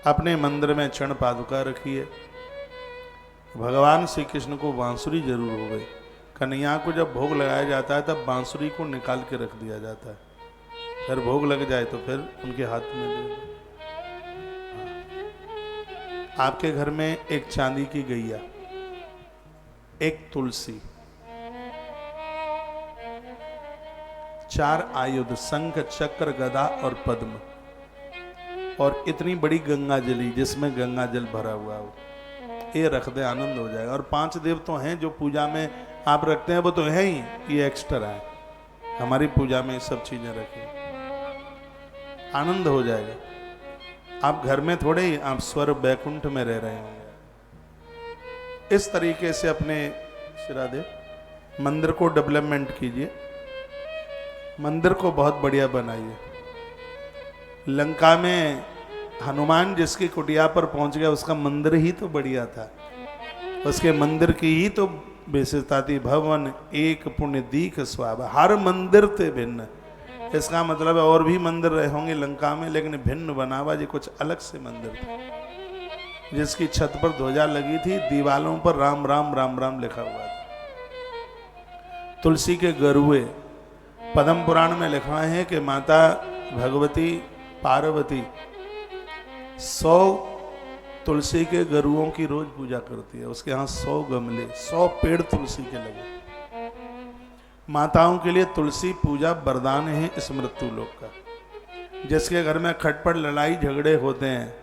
अपने मंदिर में चरण पादुका रखी है। भगवान श्री कृष्ण को बांसुरी जरूर हो गई। कन्हैया को जब भोग लगाया जाता है तब बांसुरी को निकाल के रख दिया जाता है, फिर भोग लग जाए तो फिर उनके हाथ में दे दो। आपके घर में एक चांदी की गैया, एक तुलसी, 4 आयुध शंख चक्र गदा और पद्म, और इतनी बड़ी गंगा जली जिसमें गंगा जल भरा हुआ हो, ये रख दे, आनंद हो जाएगा। और 5 देव तो हैं जो पूजा में आप रखते हैं, वो तो है ही, ये एक्स्ट्रा है। हमारी पूजा में सब चीजें रखी, आनंद हो जाएगा। आप घर में थोड़े ही आप स्वर्ग बैकुंठ में रह रहे होंगे। इस तरीके से अपने श्रादे मंदिर को डेवलपमेंट कीजिए, मंदिर को बहुत बढ़िया बनाइए। लंका में हनुमान जिसकी कुटिया पर पहुंच गया, उसका मंदिर ही तो बढ़िया था, उसके मंदिर की ही तो विशेषता थी। भवन एक पुण्य दीख स्वाभ, हर मंदिर थे भिन्न। इसका मतलब है और भी मंदिर रहे होंगे लंका में, लेकिन भिन्न बनावा जी कुछ अलग से मंदिर था। जिसकी छत पर ध्वजा लगी थी, दीवालों पर राम राम राम राम लिखा हुआ था। तुलसी के गरुए, पद्म पुराण में लिखा है कि माता भगवती पार्वती 100 तुलसी के गरुओं की रोज पूजा करती है। उसके यहाँ 100 गमले, 100 पेड़ तुलसी के लगे। माताओं के लिए तुलसी पूजा वरदान है इस मृत्यु लोक का। जिसके घर में खटपट लड़ाई झगड़े होते हैं,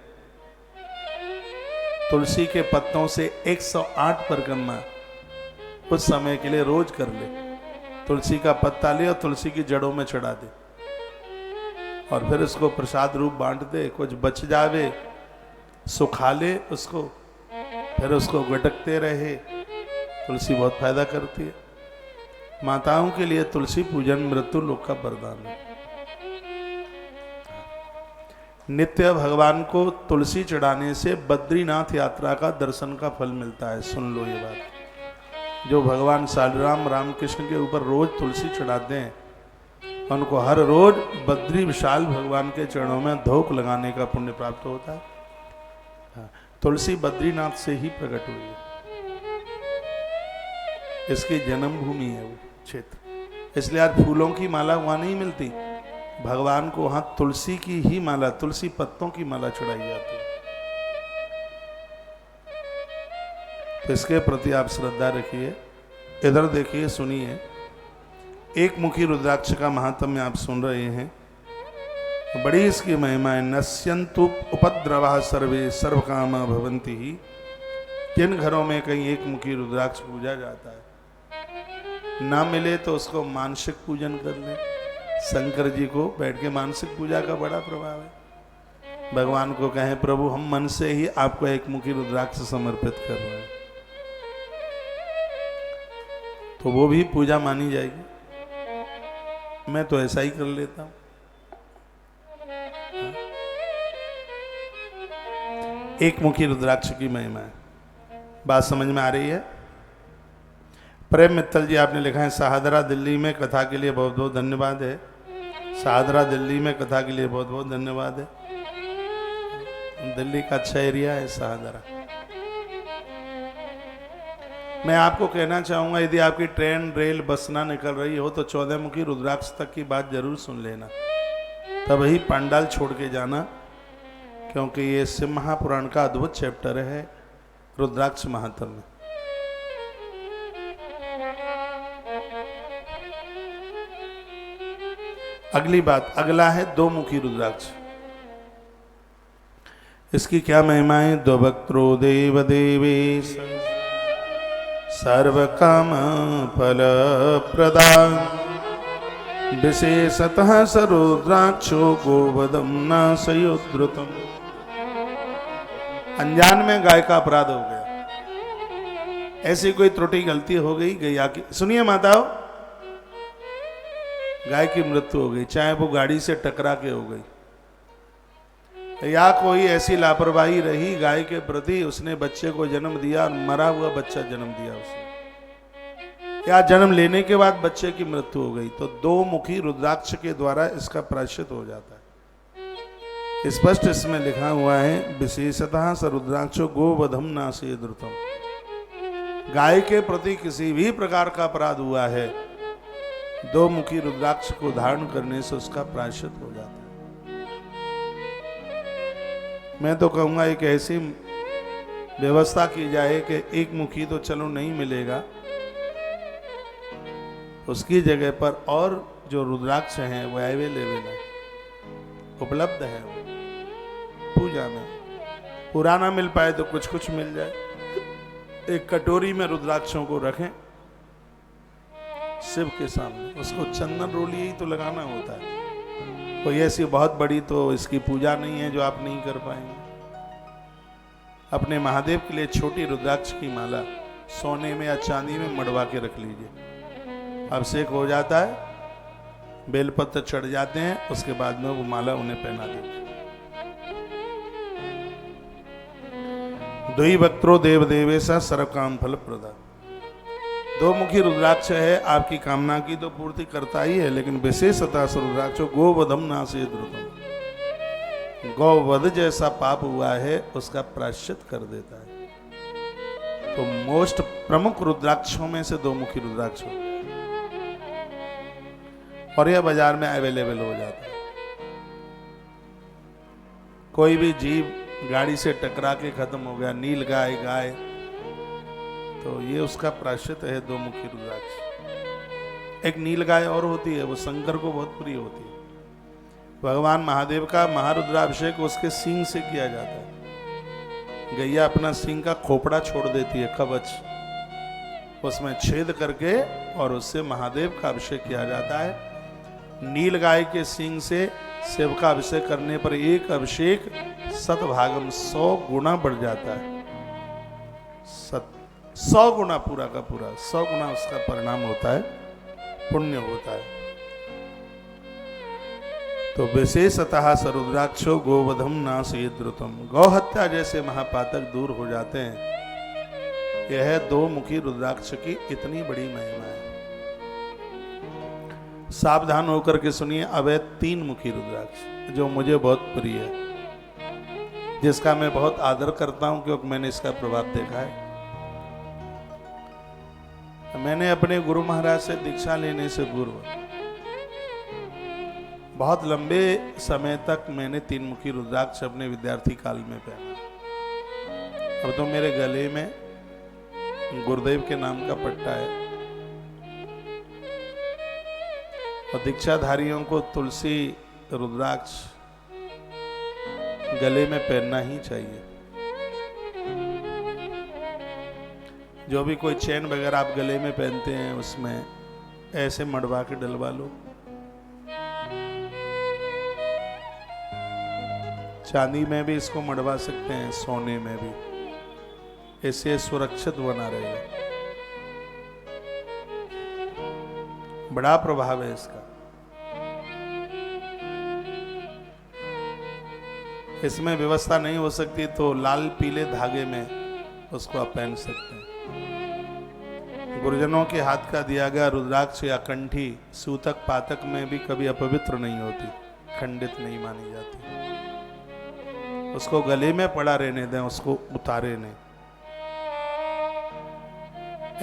तुलसी के पत्तों से 108 परिक्रमा कुछ समय के लिए रोज कर ले। तुलसी का पत्ता ले और तुलसी की जड़ों में चढ़ा दे, और फिर उसको प्रसाद रूप बांट दे। कुछ बच जावे सुखा ले उसको, फिर उसको गटकते रहे। तुलसी बहुत फायदा करती है। माताओं के लिए तुलसी पूजन मृत्यु लोक का वरदान है। नित्य भगवान को तुलसी चढ़ाने से बद्रीनाथ यात्रा का दर्शन का फल मिलता है। सुन लो ये बात। जो भगवान सालराम रामकृष्ण के ऊपर रोज तुलसी चढ़ाते हैं, उनको हर रोज बद्री विशाल भगवान के चरणों में धोक लगाने का पुण्य प्राप्त होता है। तुलसी बद्रीनाथ से ही प्रकट हुई है, इसकी जन्मभूमि है वो क्षेत्र। इसलिए आज फूलों की माला वहां नहीं मिलती, भगवान को वहां तुलसी की ही माला, तुलसी पत्तों की माला चढ़ाई जाती है। तो इसके प्रति आप श्रद्धा रखिए। इधर देखिए, सुनिए। एक मुखी रुद्राक्ष का महात्म्य आप सुन रहे हैं, बड़ी इसकी महिमा है। नश्यन्तु उपद्रवा सर्वे सर्व कामा भवन्ति ही। जिन घरों में कहीं एक मुखी रुद्राक्ष पूजा जाता है, ना मिले तो उसको मानसिक पूजन कर ले। शंकर जी को बैठ के मानसिक पूजा का बड़ा प्रभाव है। भगवान को कहें, प्रभु हम मन से ही आपको एक मुखी रुद्राक्ष समर्पित कर रहे हैं, तो वो भी पूजा मानी जाएगी। मैं तो ऐसा ही कर लेता हूं। एक मुखी रुद्राक्ष की महिमा है। बात समझ में आ रही है? प्रेम मित्तल जी आपने लिखा है, शाहदरा दिल्ली में कथा के लिए बहुत बहुत धन्यवाद है। शाहदरा दिल्ली में कथा के लिए बहुत बहुत धन्यवाद है। दिल्ली का अच्छा एरिया है शाहदरा। मैं आपको कहना चाहूंगा, यदि आपकी ट्रेन रेल बस ना निकल रही हो तो 14 मुखी रुद्राक्ष तक की बात जरूर सुन लेना, तब ही पंडाल छोड़ के जाना, क्योंकि ये शिव महापुराण का अद्भुत चैप्टर है रुद्राक्ष महात्म्य। अगली बात, अगला है 2 मुखी रुद्राक्ष। इसकी क्या महिमा है? द्वक्त्रो देव देवेश सर्व काम फल प्रदान विशेषतः सरुद्राक्षो गोवदम नाशयोद्धृतम। अनजान में गाय का अपराध हो गया, ऐसी कोई त्रुटि गलती हो गई गैया की। सुनिए माताओं, गाय की मृत्यु हो गई, चाहे वो गाड़ी से टकरा के हो गई या कोई ऐसी लापरवाही रही गाय के प्रति, उसने बच्चे को जन्म दिया और मरा हुआ बच्चा जन्म दिया उसने, या जन्म लेने के बाद बच्चे की मृत्यु हो गई, तो 2 मुखी रुद्राक्ष के द्वारा इसका प्रायश्चित हो जाता है। स्पष्ट इसमें लिखा हुआ है, विशेषतः सरुद्राक्षो गोवधम नासे द्रुतम। गाय के प्रति किसी भी प्रकार का अपराध हुआ है, दो मुखी रुद्राक्ष को धारण करने से उसका प्रायश्चित हो जाता है। मैं तो कहूंगा एक ऐसी व्यवस्था की जाए कि एक मुखी तो चलो नहीं मिलेगा, उसकी जगह पर और जो रुद्राक्ष हैं वो अवेलेबल है, उपलब्ध है पूजा में। पूरा ना मिल पाए तो कुछ कुछ मिल जाए। एक कटोरी में रुद्राक्षों को रखें शिव के सामने, उसको चंदन रोली ही तो लगाना होता है, कोई ऐसी बहुत बड़ी तो इसकी पूजा नहीं है जो आप नहीं कर पाएंगे। अपने महादेव के लिए छोटी रुद्राक्ष की माला सोने में या चांदी में मड़वा के रख लीजिए। अभिषेक हो जाता है, बेलपत्र चढ़ जाते हैं, उसके बाद में वो माला उन्हें पहना दीजिए। दुई वक्त्रो देव देवेशा सर्व काम फल प्रदा। दो मुखी रुद्राक्ष है, आपकी कामना की तो पूर्ति करता ही है, लेकिन विशेषतः रुद्राक्षो गोवधम नासे द्रुतम। गौवध जैसा पाप हुआ है उसका प्रायश्चित कर देता है। तो मोस्ट प्रमुख रुद्राक्षों में से दो मुखी रुद्राक्ष हो, और यह बाजार में अवेलेबल हो जाता है। कोई भी जीव गाड़ी से टकरा के खत्म हो गया, नील गाय गाय, तो ये उसका प्रायश्चित है दो मुखी रुद्राक्ष। एक नील गाय और होती है, वो शंकर को बहुत प्रिय होती है। भगवान महादेव का महारुद्राभिषेक उसके सींग से किया जाता है। गैया अपना सींग का खोपड़ा छोड़ देती है, कवच, उसमें छेद करके और उससे महादेव का अभिषेक किया जाता है। नील गाय के सींग से शिव का अभिषेक करने पर एक अभिषेक सतभागम 100 गुना बढ़ जाता है। 100 गुना, पूरा का पूरा 100 गुना उसका परिणाम होता है, पुण्य होता है। तो विशेषतः सरुद्राक्षो गोवधम नासे द्रुतम। गौ हत्या जैसे महापातक दूर हो जाते हैं। यह दो मुखी रुद्राक्ष की इतनी बड़ी महिमा है। सावधान होकर के सुनिए। अब है तीन मुखी रुद्राक्ष जो मुझे बहुत प्रिय है, जिसका मैं बहुत आदर करता हूं क्योंकि मैंने इसका प्रभाव देखा है। मैंने अपने गुरु महाराज से दीक्षा लेने से पूर्व बहुत लंबे समय तक मैंने तीन मुखी रुद्राक्ष अपने विद्यार्थी काल में पहना। अब तो मेरे गले में गुरुदेव के नाम का पट्टा है, और दीक्षाधारियों को तुलसी रुद्राक्ष गले में पहनना ही चाहिए। जो भी कोई चैन वगैरह आप गले में पहनते हैं उसमें ऐसे मड़वा के डलवा लो। चांदी में भी इसको मड़वा सकते हैं, सोने में भी, इससे सुरक्षित बना रहेगा। बड़ा प्रभाव है इसका। इसमें व्यवस्था नहीं हो सकती तो लाल पीले धागे में उसको आप पहन सकते हैं। गुरुजनों के हाथ का दिया गया रुद्राक्ष या कंठी सूतक पातक में भी कभी अपवित्र नहीं होती, खंडित नहीं मानी जाती। उसको गले में पड़ा रहने दें, उसको उतारे नहीं।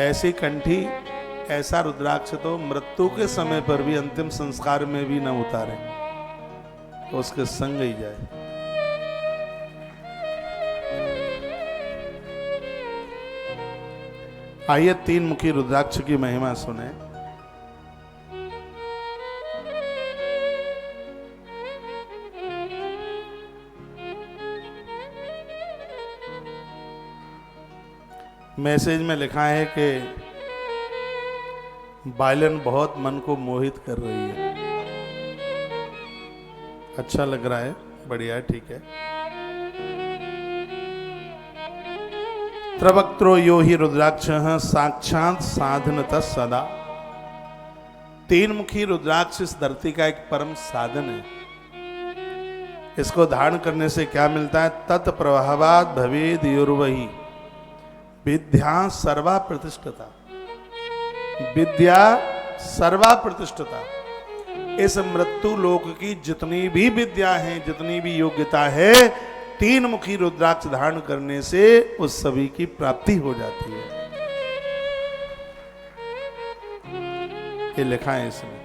ऐसी कंठी, ऐसा रुद्राक्ष तो मृत्यु के समय पर भी, अंतिम संस्कार में भी न उतारे, तो उसके संग ही जाए। आइए तीन मुखी रुद्राक्ष की महिमा सुने। मैसेज में लिखा है कि वायलिन बहुत मन को मोहित कर रही है। अच्छा लग रहा है, बढ़िया है, ठीक है। त्रिवक्त्रो यो ही रुद्राक्षः साक्षात साधनतः सदा। तीन मुखी रुद्राक्ष इस धरती का एक परम साधन है। इसको धारण करने से क्या मिलता है? तत्प्रभावात् भवेद युर्वही विद्या सर्वा प्रतिष्ठता। विद्या सर्वा प्रतिष्ठता। इस मृत्यु लोक की जितनी भी विद्या है, जितनी भी योग्यता है, 3 मुखी रुद्राक्ष धारण करने से उस सभी की प्राप्ति हो जाती है। ये लिखा है इसमें।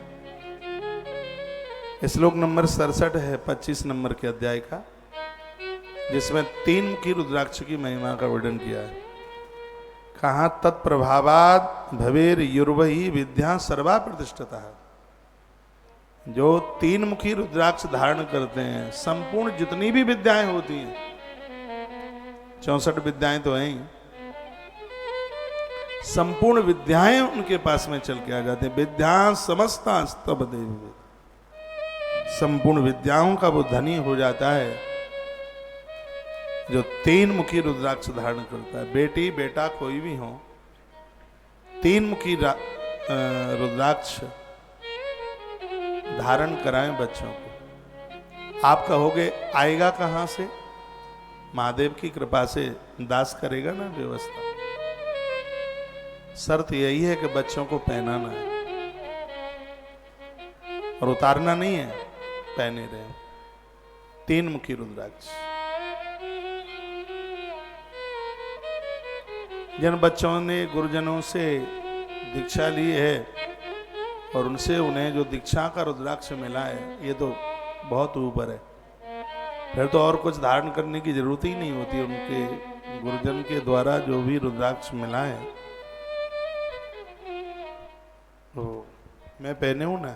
श्लोक नंबर 67 है 25 नंबर के अध्याय का, जिसमें 3 मुखी रुद्राक्ष की महिमा का वर्णन किया है। कहा तत्प्रभावाद भवेर युर्वही विद्या सर्वा प्रतिष्ठता। जो 3 मुखी रुद्राक्ष धारण करते हैं, संपूर्ण जितनी भी विद्याएं होती हैं, 64 विद्याएं तो हैं, संपूर्ण विद्याएं उनके पास में चल के आ जाते हैं। विद्या समस्ता स्तव देवी, संपूर्ण विद्याओं का वो धनी हो जाता है जो 3 मुखी रुद्राक्ष धारण करता है। बेटी बेटा कोई भी हो, 3 मुखी रुद्राक्ष धारण कराएं बच्चों को। आप कहोगे आएगा कहां से? महादेव की कृपा से दास करेगा ना व्यवस्था। शर्त यही है कि बच्चों को पहनाना है और उतारना नहीं है, पहने रहे। 3 मुखी रुद्राक्ष। जिन बच्चों ने गुरुजनों से दीक्षा ली है और उनसे उन्हें जो दीक्षा का रुद्राक्ष मिला है, ये तो बहुत ऊपर है। फिर तो और कुछ धारण करने की जरूरत ही नहीं होती। उनके गुरुजन के द्वारा जो भी रुद्राक्ष मिला है, तो मैं पहने हूं ना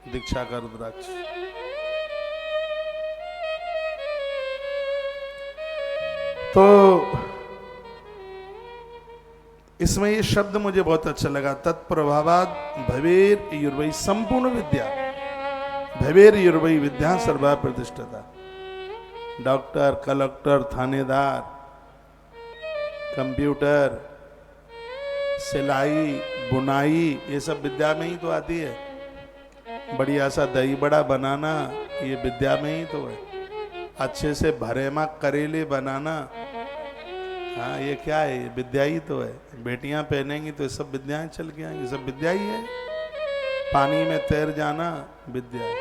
दीक्षा का रुद्राक्ष। तो इसमें ये शब्द मुझे बहुत अच्छा लगा, तत्प्रभावाद भवेर युर्वई, संपूर्ण विद्या, भवेर युर्वई विद्या सर्वा प्रतिष्ठता। डॉक्टर, कलेक्टर, थानेदार, कंप्यूटर, सिलाई, बुनाई, ये सब विद्या में ही तो आती है। बढ़िया सा दही बड़ा बनाना, ये विद्या में ही तो है। अच्छे से भरेमा करेले बनाना, हाँ ये क्या है? ये विद्या ही तो है। बेटियां पहनेंगी तो ये सब विद्याएं चल के आएंगी, सब विद्या ही है। पानी में तैर जाना विद्या है।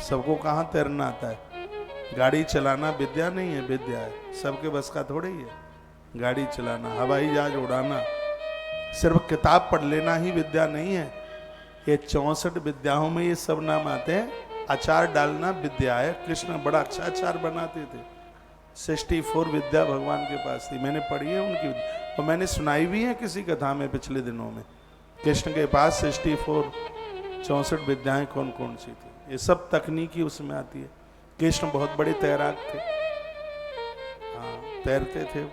सबको कहाँ तैरना आता है? गाड़ी चलाना विद्या नहीं है, विद्या है। सबके बस का थोड़े ही है गाड़ी चलाना, हवाई जहाज उड़ाना। सिर्फ किताब पढ़ लेना ही विद्या नहीं है। ये 64 विद्याओं में ये सब नाम आते हैं। अचार डालना विद्या है। कृष्ण बड़ा अच्छा अचार बनाते थे। 64 विद्या भगवान के पास थी। मैंने पढ़ी है उनकी, और मैंने सुनाई भी है किसी कथा में पिछले दिनों में। कृष्ण के पास 64 विद्याएं कौन कौन सी थी, ये सब तकनीकी उसमें आती है। कृष्ण बहुत बड़े तैराक थे, हाँ तैरते थे।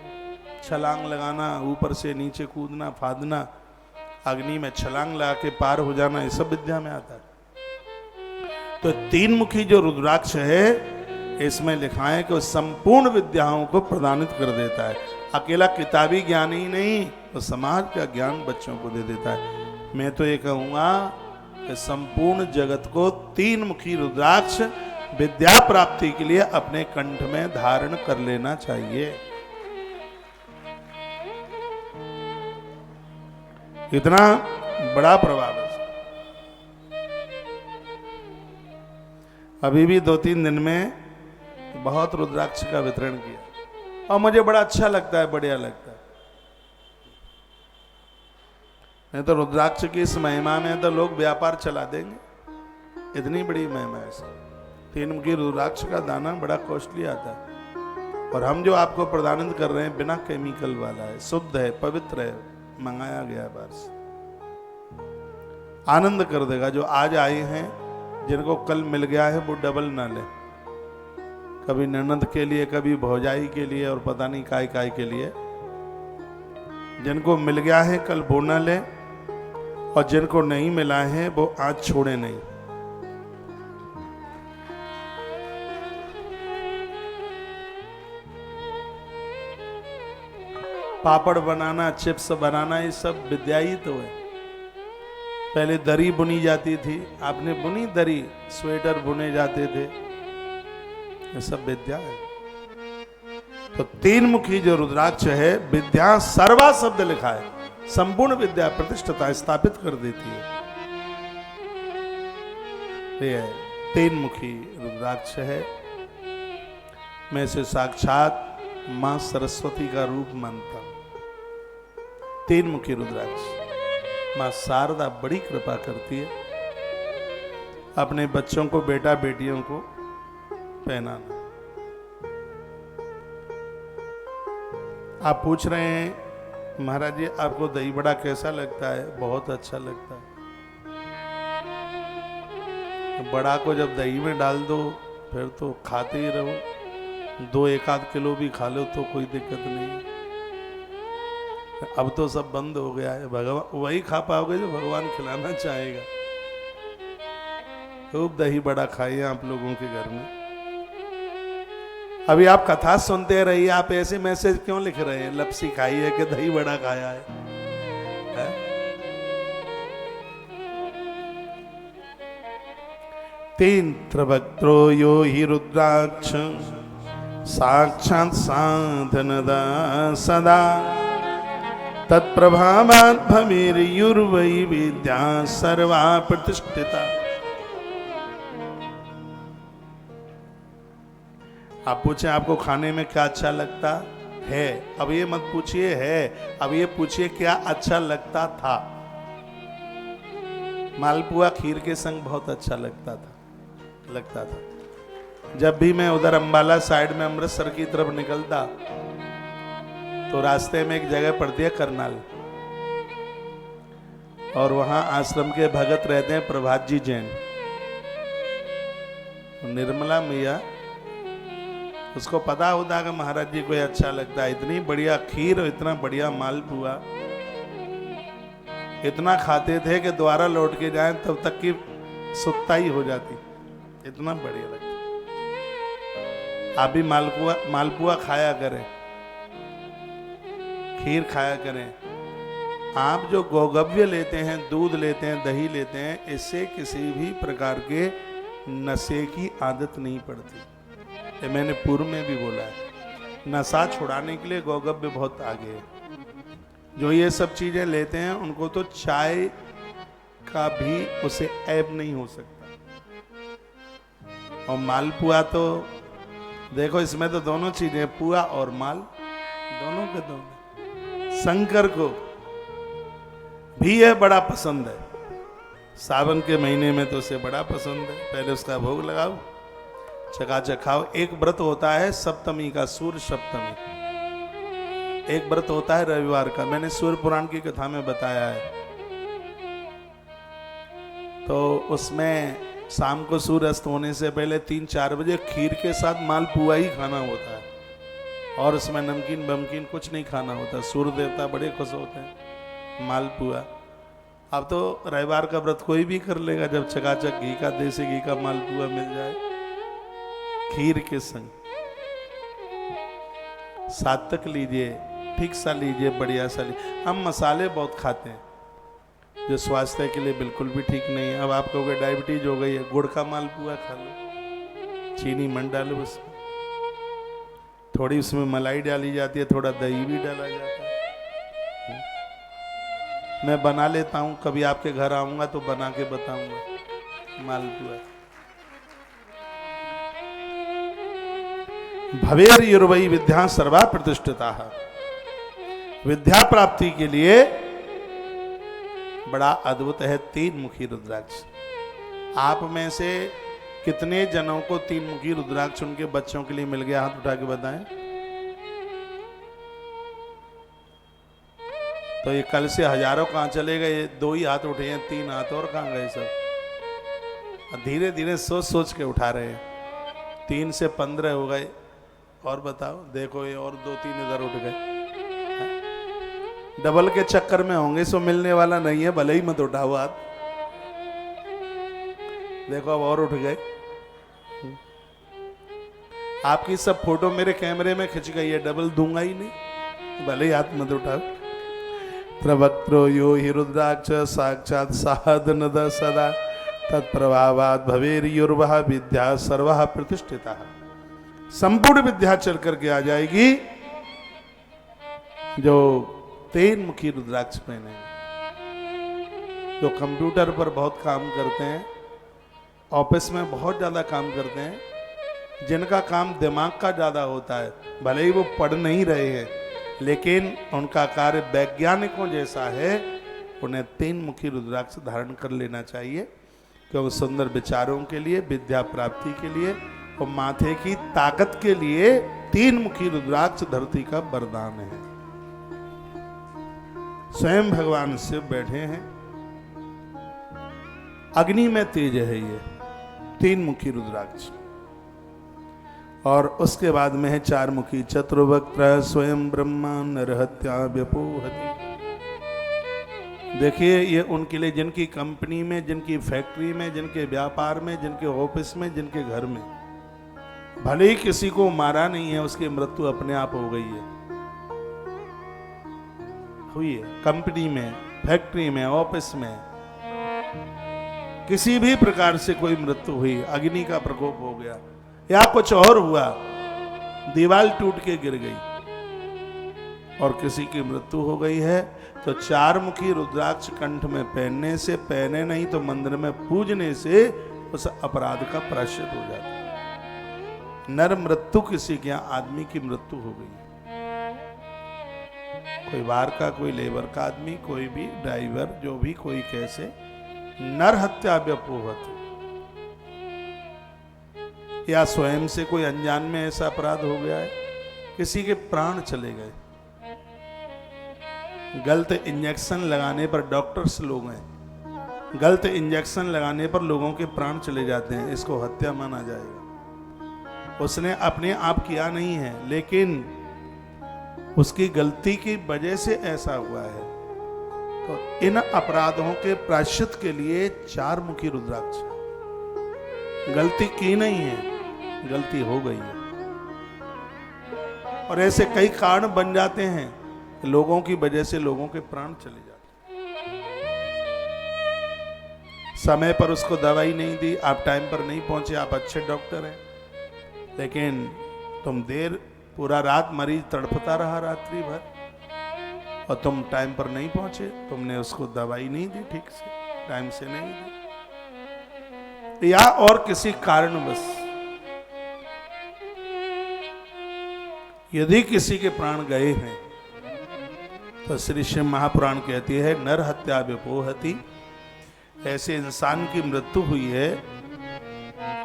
छलांग लगाना, ऊपर से नीचे कूदना, फादना, अग्नि में छलांग लगा के पार हो जाना, ये सब विद्या में आता है। तो 3 मुखी जो रुद्राक्ष है, इसमें लिखा है कि वो संपूर्ण विद्याओं को प्रदानित कर देता है। अकेला किताबी ज्ञान ही नहीं, वो समाज का ज्ञान बच्चों को दे देता है। मैं तो ये कहूँगा कि संपूर्ण जगत को 3 मुखी रुद्राक्ष विद्या प्राप्ति के लिए अपने कंठ में धारण कर लेना चाहिए। इतना बड़ा प्रभाव है। अभी भी 2-3 दिन में बहुत रुद्राक्ष का वितरण किया और मुझे बड़ा अच्छा लगता है, बढ़िया लगता है। नहीं तो रुद्राक्ष की इस महिमा में तो लोग व्यापार चला देंगे। इतनी बड़ी महिमा है इसकी। 3 मुखी रुद्राक्ष का दाना बड़ा कॉस्टली आता है, और हम जो आपको प्रदानित कर रहे हैं बिना केमिकल वाला है, शुद्ध है, पवित्र है, मंगाया गया बाहर से। आनंद कर देगा। जो आज आए हैं, जिनको कल मिल गया है, वो डबल ना ले। कभी ननद के लिए, कभी भौजाई के लिए, और पता नहीं काय काय के लिए। जिनको मिल गया है कल वो ना ले, और जिनको नहीं मिला है वो आज छोड़े नहीं। पापड़ बनाना, चिप्स बनाना, ये सब विद्या ही तो है। पहले दरी बुनी जाती थी, आपने बुनी दरी, स्वेटर बुने जाते थे, ये सब विद्या है। तो 3 मुखी जो रुद्राक्ष है, विद्या सर्वा शब्द लिखा है, संपूर्ण विद्या प्रतिष्ठता स्थापित कर देती है। ये तीन मुखी रुद्राक्ष है। मैं इसे साक्षात मां सरस्वती का रूप मानता हूं। तीन मुखी रुद्राक्ष मां शारदा बड़ी कृपा करती है अपने बच्चों को, बेटा बेटियों को पहनाना। आप पूछ रहे हैं महाराज जी आपको दही बड़ा कैसा लगता है? बहुत अच्छा लगता है। बड़ा को जब दही में डाल दो फिर तो खाते ही रहो, 2-1 किलो भी खा लो तो कोई दिक्कत नहीं। अब तो सब बंद हो गया है, भगवान वही खा पाओगे जो भगवान खिलाना चाहेगा। खूब दही बड़ा खाइए आप लोगों के घर में। अभी आप कथा सुनते रहिए, आप ऐसे मैसेज क्यों लिख रहे हैं? लपसी खाई है कि दही बड़ा खाया है? तीन त्रिवक्त्रो यो हि रुद्राक्ष साक्षात् साधनदा सदा तत्प्रभावात् भवेर्युर्वै विद्या सर्वा प्रतिष्ठिता। आप पूछे आपको खाने में क्या अच्छा लगता है? अब ये मत पूछिए है, अब ये पूछिए क्या अच्छा लगता था। मालपुआ खीर के संग बहुत अच्छा लगता था। जब भी मैं उधर अंबाला साइड में अमृतसर की तरफ निकलता तो रास्ते में एक जगह पड़ती है करनाल, और वहां आश्रम के भगत रहते हैं प्रभात जी जैन। निर्मला मैया उसको पता होता कि महाराज जी को अच्छा लगता है। इतनी बढ़िया खीर और इतना बढ़िया मालपुआ इतना खाते थे कि दोबारा लौट के जाएं तब तक की सुत्ता ही हो जाती, इतना बढ़िया लगता। आप भी मालपुआ खाया करें, खीर खाया करें। आप जो गोगव्य लेते हैं, दूध लेते हैं, दही लेते हैं, इससे किसी भी प्रकार के नशे की आदत नहीं पड़ती। ये मैंने पूर्व में भी बोला है, नशा छुड़ाने के लिए गोगव्य बहुत आगे है। जो ये सब चीजें लेते हैं उनको तो चाय का भी उसे ऐब नहीं हो सकता। और मालपुआ तो देखो इसमें तो दोनों चीजें, पुआ और माल, दोनों के दोनों। शंकर को भी यह बड़ा पसंद है, सावन के महीने में तो उसे बड़ा पसंद है। पहले उसका भोग लगाओ, चकाचक खाओ। एक व्रत होता है सप्तमी का, सूर्य सप्तमी। एक व्रत होता है रविवार का, मैंने सूर्य पुराण की कथा में बताया है। तो उसमें शाम को सूर्य अस्त होने से पहले 3-4 बजे खीर के साथ मालपुआ ही खाना होता है, और उसमें नमकीन बमकीन कुछ नहीं खाना होता। सूर्य देवता बड़े खुश होते हैं। मालपुआ अब तो रविवार का व्रत कोई भी कर लेगा जब चकाचक घी का, देसी घी का मालपुआ मिल जाए खीर के संग। सात्विक लीजिए, ठीक सा लीजिए, बढ़िया सा लीजिए। हम मसाले बहुत खाते हैं जो स्वास्थ्य के लिए बिल्कुल भी ठीक नहीं है। अब आप कहोगे डायबिटीज हो गई है, गुड़ का मालपुआ खा लो, चीनी मत डालो उसमें, थोड़ी उसमें मलाई डाली जाती है, थोड़ा दही भी डाला जाता है। मैं बना लेता हूँ, कभी आपके घर आऊंगा तो बना के बताऊंगा मालपुआ। भवेर युर्वई विद्या सर्वा प्रतिष्ठिता। विद्या प्राप्ति के लिए बड़ा अद्भुत है तीन मुखी रुद्राक्ष। आप में से कितने जनों को तीन मुखी रुद्राक्ष उनके बच्चों के लिए मिल गया? हाथ उठा के बताएं। तो ये कल से हजारों कहां चले गए? 2 ही हाथ उठे हैं, 3 हाथ और कहां गए सब? धीरे धीरे सोच सोच के उठा रहे हैं। 3 से 15 हो गए। और बताओ, देखो ये और 2-3 इधर उठ गए। डबल के चक्कर में होंगे, सो मिलने वाला नहीं है, भले ही मत उठाओ हाथ। देखो अब और उठ गए। आपकी सब फोटो मेरे कैमरे में खिंच गई है, डबल दूंगा ही नहीं, भले ही हाथ मत उठाओ। प्रवक्त्रो यो हि रुद्राक्ष साक्षात् साधनद सदा तत्प्रभावात् भवेर्युर्वः विद्या सर्वः प्रतिष्ठिता। संपूर्ण विद्या चल करके आ जाएगी जो 3 मुखी रुद्राक्ष पहने। जो कंप्यूटर पर बहुत काम करते हैं, ऑफिस में बहुत ज़्यादा काम करते हैं, जिनका काम दिमाग का ज़्यादा होता है, भले ही वो पढ़ नहीं रहे हैं, लेकिन उनका कार्य वैज्ञानिकों जैसा है, उन्हें 3 मुखी रुद्राक्ष धारण कर लेना चाहिए, क्योंकि सुंदर विचारों के लिए, विद्या प्राप्ति के लिए और माथे की ताकत के लिए 3 मुखी रुद्राक्ष धरती का वरदान है। स्वयं भगवान शिव बैठे हैं, अग्नि में तेज है ये 3 मुखी रुद्राक्ष। और उसके बाद में है 4 मुखी चतुर्वक्त्र स्वयं ब्रह्मा नरहत्या व्यपोहति। देखिए ये उनके लिए जिनकी कंपनी में, जिनकी फैक्ट्री में, जिनके व्यापार में, जिनके ऑफिस में, जिनके घर में भले ही किसी को मारा नहीं है, उसकी मृत्यु अपने आप हो गई है, हुई है। कंपनी में, फैक्ट्री में, ऑफिस में किसी भी प्रकार से कोई मृत्यु हुई, अग्नि का प्रकोप हो गया या कुछ और हुआ, दीवार टूट के गिर गई और किसी की मृत्यु हो गई है, तो 4 मुखी रुद्राक्ष कंठ में पहनने से, पहने नहीं तो मंदिर में पूजने से उस अपराध का प्रायश्चित हो जाता है। नर मृत्यु किसी के यहाँ आदमी की मृत्यु हो गई, कोई बाहर का, कोई लेबर का आदमी, कोई भी ड्राइवर, जो भी कोई, कैसे नर हत्या व्यपोहत, या स्वयं से कोई अनजान में ऐसा अपराध हो गया है, किसी के प्राण चले गए, गलत इंजेक्शन लगाने पर, डॉक्टर्स लोग हैं, गलत इंजेक्शन लगाने पर लोगों के प्राण चले जाते हैं, इसको हत्या माना जाएगा। उसने अपने आप किया नहीं है, लेकिन उसकी गलती की वजह से ऐसा हुआ है। तो इन अपराधों के प्रायश्चित के लिए 4 मुखी रुद्राक्ष, गलती की नहीं है, गलती हो गई है। और ऐसे कई कारण बन जाते हैं, लोगों की वजह से लोगों के प्राण चले जाते हैं। समय पर उसको दवाई नहीं दी, आप टाइम पर नहीं पहुंचे, आप अच्छे डॉक्टर हैं, लेकिन तुम देर, पूरा रात मरीज तड़पता रहा रात्रि भर और तुम टाइम पर नहीं पहुंचे, तुमने उसको दवाई नहीं दी, ठीक से टाइम से नहीं दी, या और किसी कारणवश यदि किसी के प्राण गए हैं, तो श्री शिव महापुराण कहती है नर हत्या व्यपोहति, ऐसे इंसान की मृत्यु हुई है,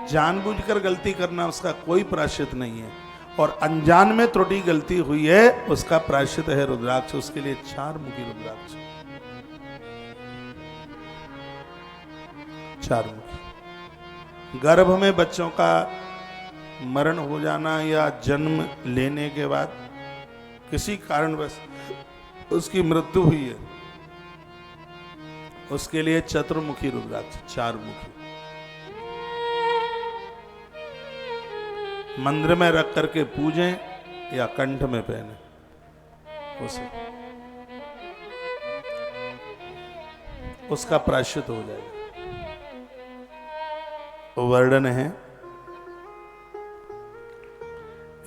जानबूझकर गलती करना उसका कोई प्रायश्चित नहीं है, और अनजान में त्रुटि गलती हुई है, उसका प्रायश्चित है रुद्राक्ष। उसके लिए 4 मुखी रुद्राक्ष, 4 मुखी। गर्भ में बच्चों का मरण हो जाना या जन्म लेने के बाद किसी कारणवश उसकी मृत्यु हुई है, उसके लिए चतुर्मुखी रुद्राक्ष, 4 मुखी, मंदिर में रख करके पूजें या कंठ में पहने, उसे उसका प्रायश्चित हो जाएगा। वर्णन है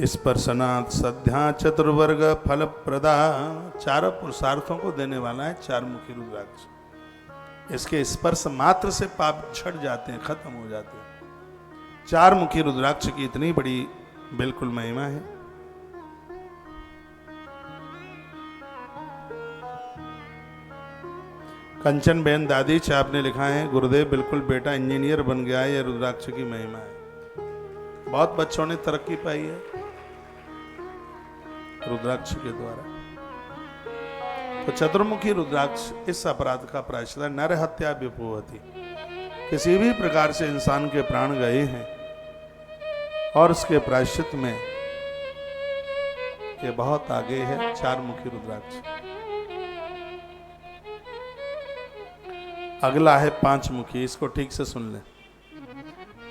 स्पर्शनाथ सद्या चतुर्वर्ग फल प्रदा, 4 पुरुषार्थों को देने वाला है 4 मुखी रुद्राक्ष। इसके स्पर्श मात्र से पाप छट जाते हैं, खत्म हो जाते हैं। 4 मुखी रुद्राक्ष की इतनी बड़ी बिल्कुल महिमा है। कंचन बेन दादी चाप ने लिखा है, गुरुदेव बिल्कुल बेटा इंजीनियर बन गया है, यह रुद्राक्ष की महिमा है। बहुत बच्चों ने तरक्की पाई है रुद्राक्ष के द्वारा। तो चतुर्मुखी रुद्राक्ष इस अपराध का प्रायश्चित है, नर हत्या व्यपोहति। किसी भी प्रकार से इंसान के प्राण गए हैं और उसके प्रायश्चित में ये बहुत आगे है 4 मुखी रुद्राक्ष। अगला है 5 मुखी, इसको ठीक से सुन ले।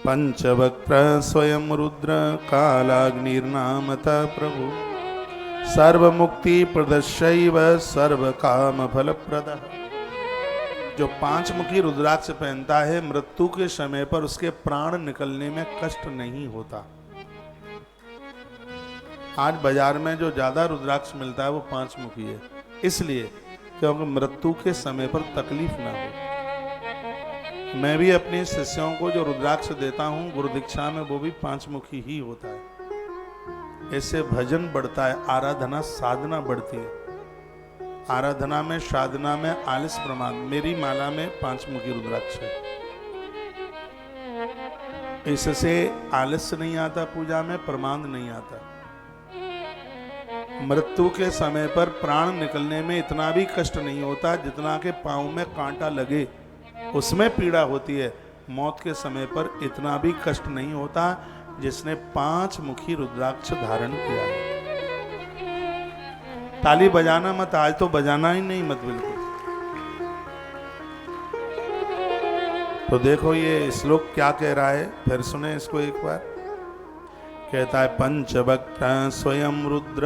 पंचवक्त्र स्वयं रुद्र कालाग्निर्नामतः प्रभु, सर्व मुक्ति प्रदशैव सर्व काम फल प्रदः। जो 5 मुखी रुद्राक्ष पहनता है, मृत्यु के समय पर उसके प्राण निकलने में कष्ट नहीं होता। आज बाजार में जो ज्यादा रुद्राक्ष मिलता है वो 5 मुखी है, इसलिए क्योंकि मृत्यु के समय पर तकलीफ ना हो। मैं भी अपने शिष्यों को जो रुद्राक्ष देता हूँ गुरु दीक्षा में, वो भी 5 मुखी ही होता है। इससे भजन बढ़ता है, आराधना साधना बढ़ती है। आराधना में, साधना में आलस प्रमाद। मेरी माला में 5 मुखी रुद्राक्ष है। इससे आलस्य नहीं आता, पूजा में प्रमाद नहीं आता। मृत्यु के समय पर प्राण निकलने में इतना भी कष्ट नहीं होता जितना के पांव में कांटा लगे उसमें पीड़ा होती है। मौत के समय पर इतना भी कष्ट नहीं होता जिसने 5 मुखी रुद्राक्ष धारण किया है। ताली बजाना मत, आज तो बजाना ही नहीं मत बिल्कुल। तो देखो ये श्लोक क्या कह रहा है, फिर सुने इसको एक बार। कहता है पंचवक्त स्वयं रुद्र,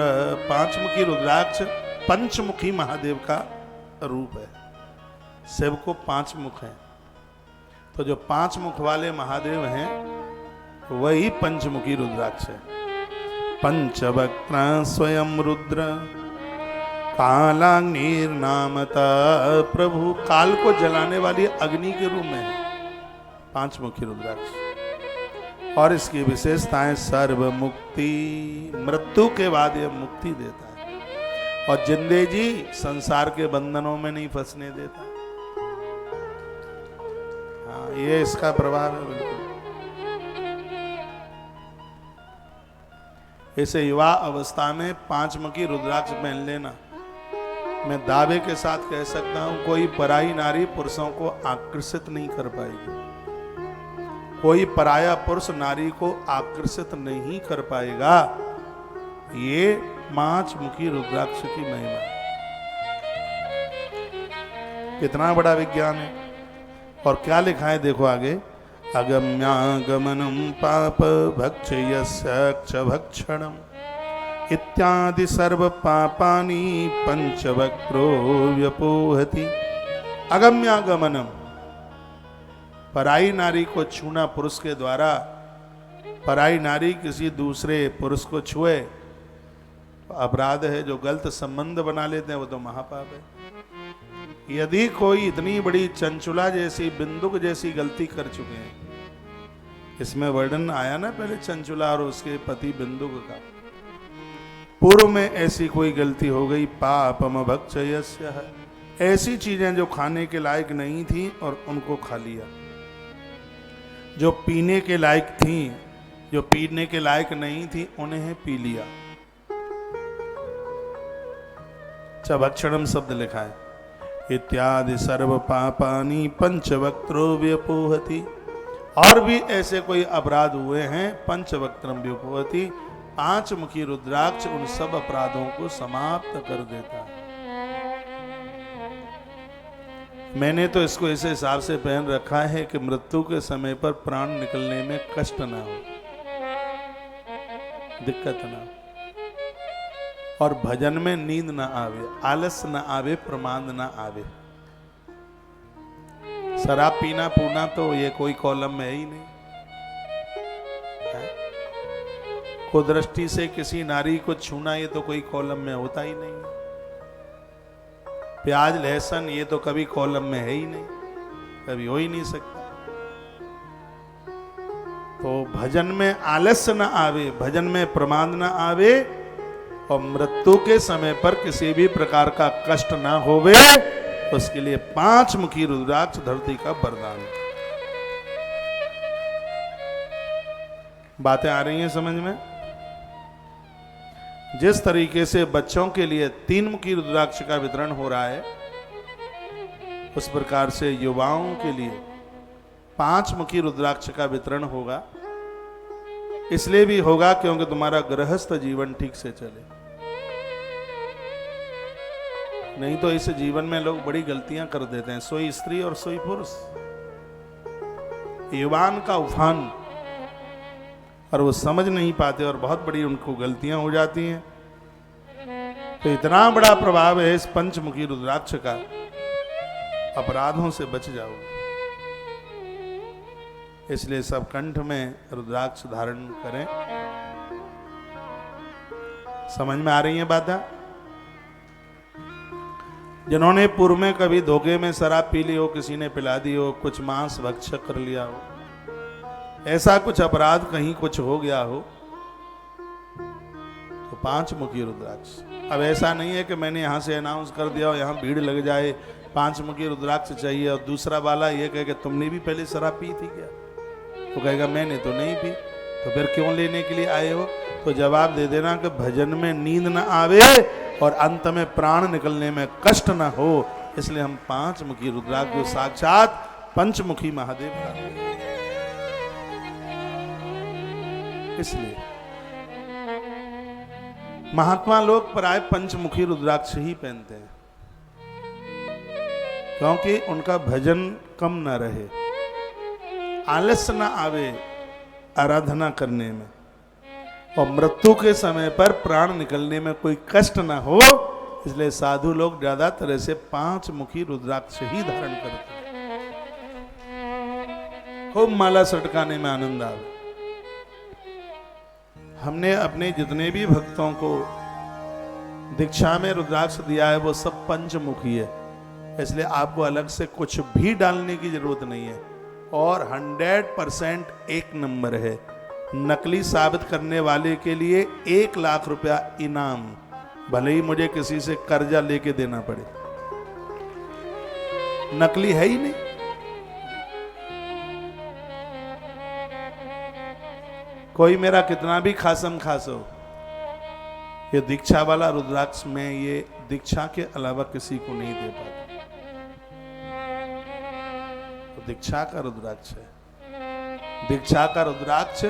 5 मुखी रुद्राक्ष पंचमुखी महादेव का रूप है। शिव को 5 मुख हैं, तो जो 5 मुख वाले महादेव हैं वही पंचमुखी रुद्राक्ष है। पंचवक्त स्वयं रुद्र कालाग्निर्नामता प्रभु, काल को जलाने वाली अग्नि के रूप में है 5 मुखी रुद्राक्ष। और इसकी विशेषताएं सर्व मुक्ति, मृत्यु के बाद यह मुक्ति देता है और जिंदे जी संसार के बंधनों में नहीं फंसने देता। हाँ, ये इसका प्रभाव है बिल्कुल। इसे युवा अवस्था में 5 मुखी रुद्राक्ष पहन लेना, मैं दावे के साथ कह सकता हूं कोई पराई नारी पुरुषों को आकर्षित नहीं कर पाएगी। कोई पराया पुरुष नारी को आकर्षित नहीं कर पाएगा। ये 5 मुखी रुद्राक्ष की महिमा, कितना बड़ा विज्ञान है। और क्या लिखा है देखो आगे, अगम्यागमनम पाप भक्षयस्य भक्षणम इत्यादि सर्व पापानि पंचवक्त्रो व्यपोहति। अगम्यागमनम, पराई नारी को छूना पुरुष के द्वारा, पराई नारी किसी दूसरे पुरुष को छुए अपराध है। जो गलत संबंध बना लेते हैं वो तो महापाप है। यदि कोई इतनी बड़ी चंचुला जैसी, बिंदुक जैसी गलती कर चुके हैं, इसमें वर्णन आया ना पहले चंचुला और उसके पति बिंदुक का, पूर्व में ऐसी कोई गलती हो गई, पापम भक्षयस्य, ऐसी चीजें जो खाने के लायक नहीं थी और उनको खा लिया, जो पीने के लायक थी, जो पीने के लायक नहीं थी उन्हें पी लिया। भक्षणम शब्द लिखा है। इत्यादि सर्व पापानि पंचवक्त्रो व्यपोहति, और भी ऐसे कोई अपराध हुए हैं, पंचवक्त्रम व्यपोहति, 5 मुखी रुद्राक्ष उन सब अपराधों को समाप्त कर देता है। मैंने तो इसको इस हिसाब से पहन रखा है कि मृत्यु के समय पर प्राण निकलने में कष्ट ना हो, दिक्कत ना हो, और भजन में नींद ना आवे, आलस ना आवे, प्रमाद ना आवे। शराब पीना पूना तो ये कोई कॉलम में है ही नहीं। कुदृष्टि से किसी नारी को छूना ये तो कोई कॉलम में होता ही नहीं। प्याज लहसुन ये तो कभी कॉलम में है ही नहीं, कभी हो ही नहीं सकता। तो भजन में आलस्य न आवे, भजन में प्रमाद न आवे, और मृत्यु के समय पर किसी भी प्रकार का कष्ट ना होवे, उसके लिए 5 मुखी रुद्राक्ष धरती का वरदान है। बातें आ रही हैं समझ में? जिस तरीके से बच्चों के लिए 3 मुखी रुद्राक्ष का वितरण हो रहा है, उस प्रकार से युवाओं के लिए 5 मुखी रुद्राक्ष का वितरण होगा। इसलिए भी होगा क्योंकि तुम्हारा गृहस्थ जीवन ठीक से चले। नहीं तो इस जीवन में लोग बड़ी गलतियां कर देते हैं, सोई स्त्री और सोई पुरुष। युवान का उफान, और वो समझ नहीं पाते और बहुत बड़ी उनको गलतियां हो जाती हैं। तो इतना बड़ा प्रभाव है इस पंचमुखी रुद्राक्ष का, अपराधों से बच जाओगे। इसलिए सब कंठ में रुद्राक्ष धारण करें। समझ में आ रही है बातें? जिन्होंने पूर्व में कभी धोखे में शराब पी ली हो, किसी ने पिला दी हो, कुछ मांस भक्षक कर लिया हो, ऐसा कुछ अपराध कहीं कुछ हो गया हो, तो 5 मुखी रुद्राक्ष। अब ऐसा नहीं है कि मैंने यहाँ से अनाउंस कर दिया और यहाँ भीड़ लग जाए 5 मुखी रुद्राक्ष चाहिए और दूसरा वाला ये कहे कि तुमने भी पहले शराब पी थी क्या, तो कहेगा मैंने तो नहीं पी, तो फिर क्यों लेने के लिए आए हो? तो जवाब दे देना कि भजन में नींद न आवे और अंत में प्राण निकलने में कष्ट न हो, इसलिए हम 5 मुखी रुद्राक्ष जो साक्षात पंचमुखी महादेव का, इसलिए महात्मा लोग प्राय पंचमुखी रुद्राक्ष ही पहनते हैं, क्योंकि उनका भजन कम न रहे, आलस्य न आवे आराधना करने में, और मृत्यु के समय पर प्राण निकलने में कोई कष्ट ना हो, इसलिए साधु लोग ज्यादातर से 5 मुखी रुद्राक्ष ही धारण करते हैं। खूब माला सटकाने में आनंद आवे। हमने अपने जितने भी भक्तों को दीक्षा में रुद्राक्ष दिया है वो सब पंचमुखी है, इसलिए आपको अलग से कुछ भी डालने की जरूरत नहीं है, और 100% एक नंबर है। नकली साबित करने वाले के लिए 1 लाख रुपया इनाम, भले ही मुझे किसी से कर्जा लेके देना पड़े, नकली है ही नहीं। कोई मेरा कितना भी खासम खास हो, ये दीक्षा वाला रुद्राक्ष में ये दीक्षा के अलावा किसी को नहीं दे पाता, तो दीक्षा का रुद्राक्ष है। दीक्षा का रुद्राक्ष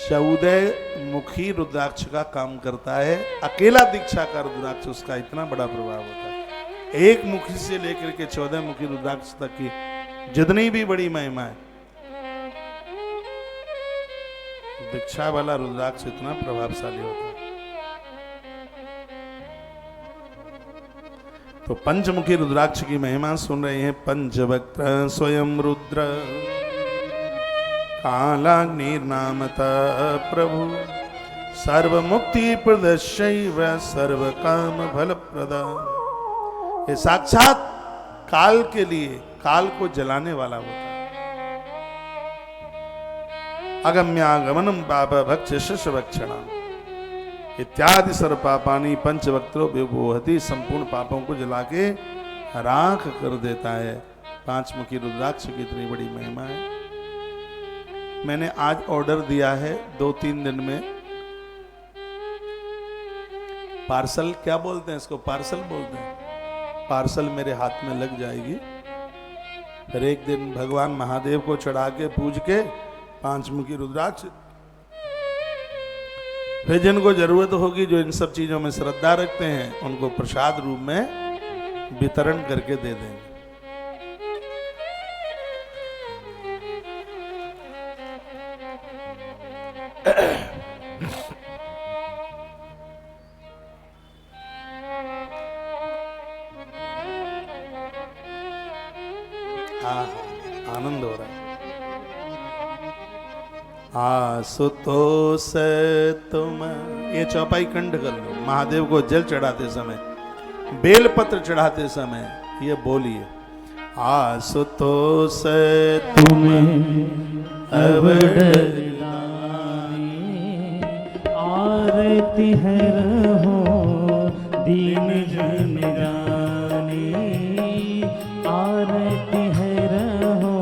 14 मुखी रुद्राक्ष का काम करता है। अकेला दीक्षा का रुद्राक्ष उसका इतना बड़ा प्रभाव होता है, 1 मुखी से लेकर के 14 मुखी रुद्राक्ष तक की जितनी भी बड़ी महिमा है, दीक्षा वाला रुद्राक्ष इतना प्रभावशाली होता है। तो पंचमुखी रुद्राक्ष की महिमा सुन रहे हैं। पंचवक्त्र स्वयं रुद्र कालाग्निर्नामता प्रभु, सर्व मुक्ति प्रदशैव सर्व काम फल प्रदा। ये साक्षात काल के लिए, काल को जलाने वाला होता है। अगम्यागमनम पाप भक्ष शिष्य भक्षणा इत्यादि सर्व पापानी पंचवक्त्रो विभोहति, संपूर्ण पापों को जला के राख कर देता है। 5 मुखी रुद्राक्ष की इतनी बड़ी महिमा है। मैंने आज ऑर्डर दिया है 2-3 दिन में पार्सल, क्या बोलते हैं इसको, पार्सल बोलते हैं, पार्सल मेरे हाथ में लग जाएगी। फिर एक दिन भगवान महादेव को चढ़ा के पूज के 5 मुखी रुद्राक्ष, फिर जिनको जरूरत होगी, जो इन सब चीजों में श्रद्धा रखते हैं, उनको प्रसाद रूप में वितरण करके दे देंगे। हाँ, आनंद हो रहा है। आशुतोष तुम, ये चौपाई कंठ कर लो। महादेव को जल चढ़ाते समय, बेलपत्र चढ़ाते समय ये बोलिए, आशुतोष तुम अवडर आरती है रहो दीन जन जानी, आरती है रहो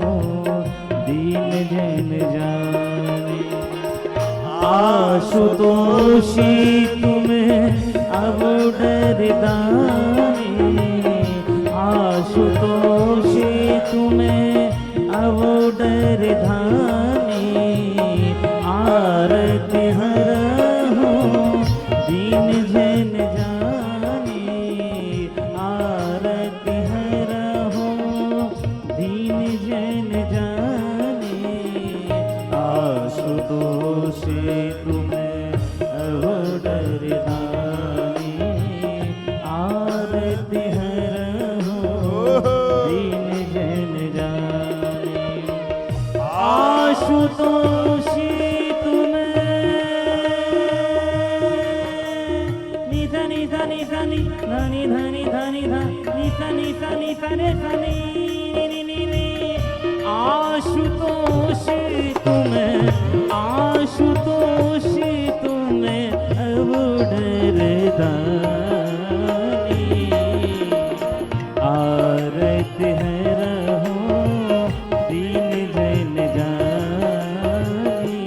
दीन जन जानी। आशुतोषी तुम्हें अवडर दानी, आशुतोषी तुम्हें अवडर धानी, आरती हरहो दीन जन जानी, आरती हरहो दीन जन जानी। आशुतोषी तुम्हें अवडर दानी, आरती हरहो दीन जन जानी। आशुतोषी तुम्हें निधनि धनि नी सा नी धनी धनी धनी धा नी सा नी सा नी सा रे सा नी नी नी नी आशुतोष तुम्हें आशुतोष तुम्हें अब डरदानी आरत है रहो दीन जन जानी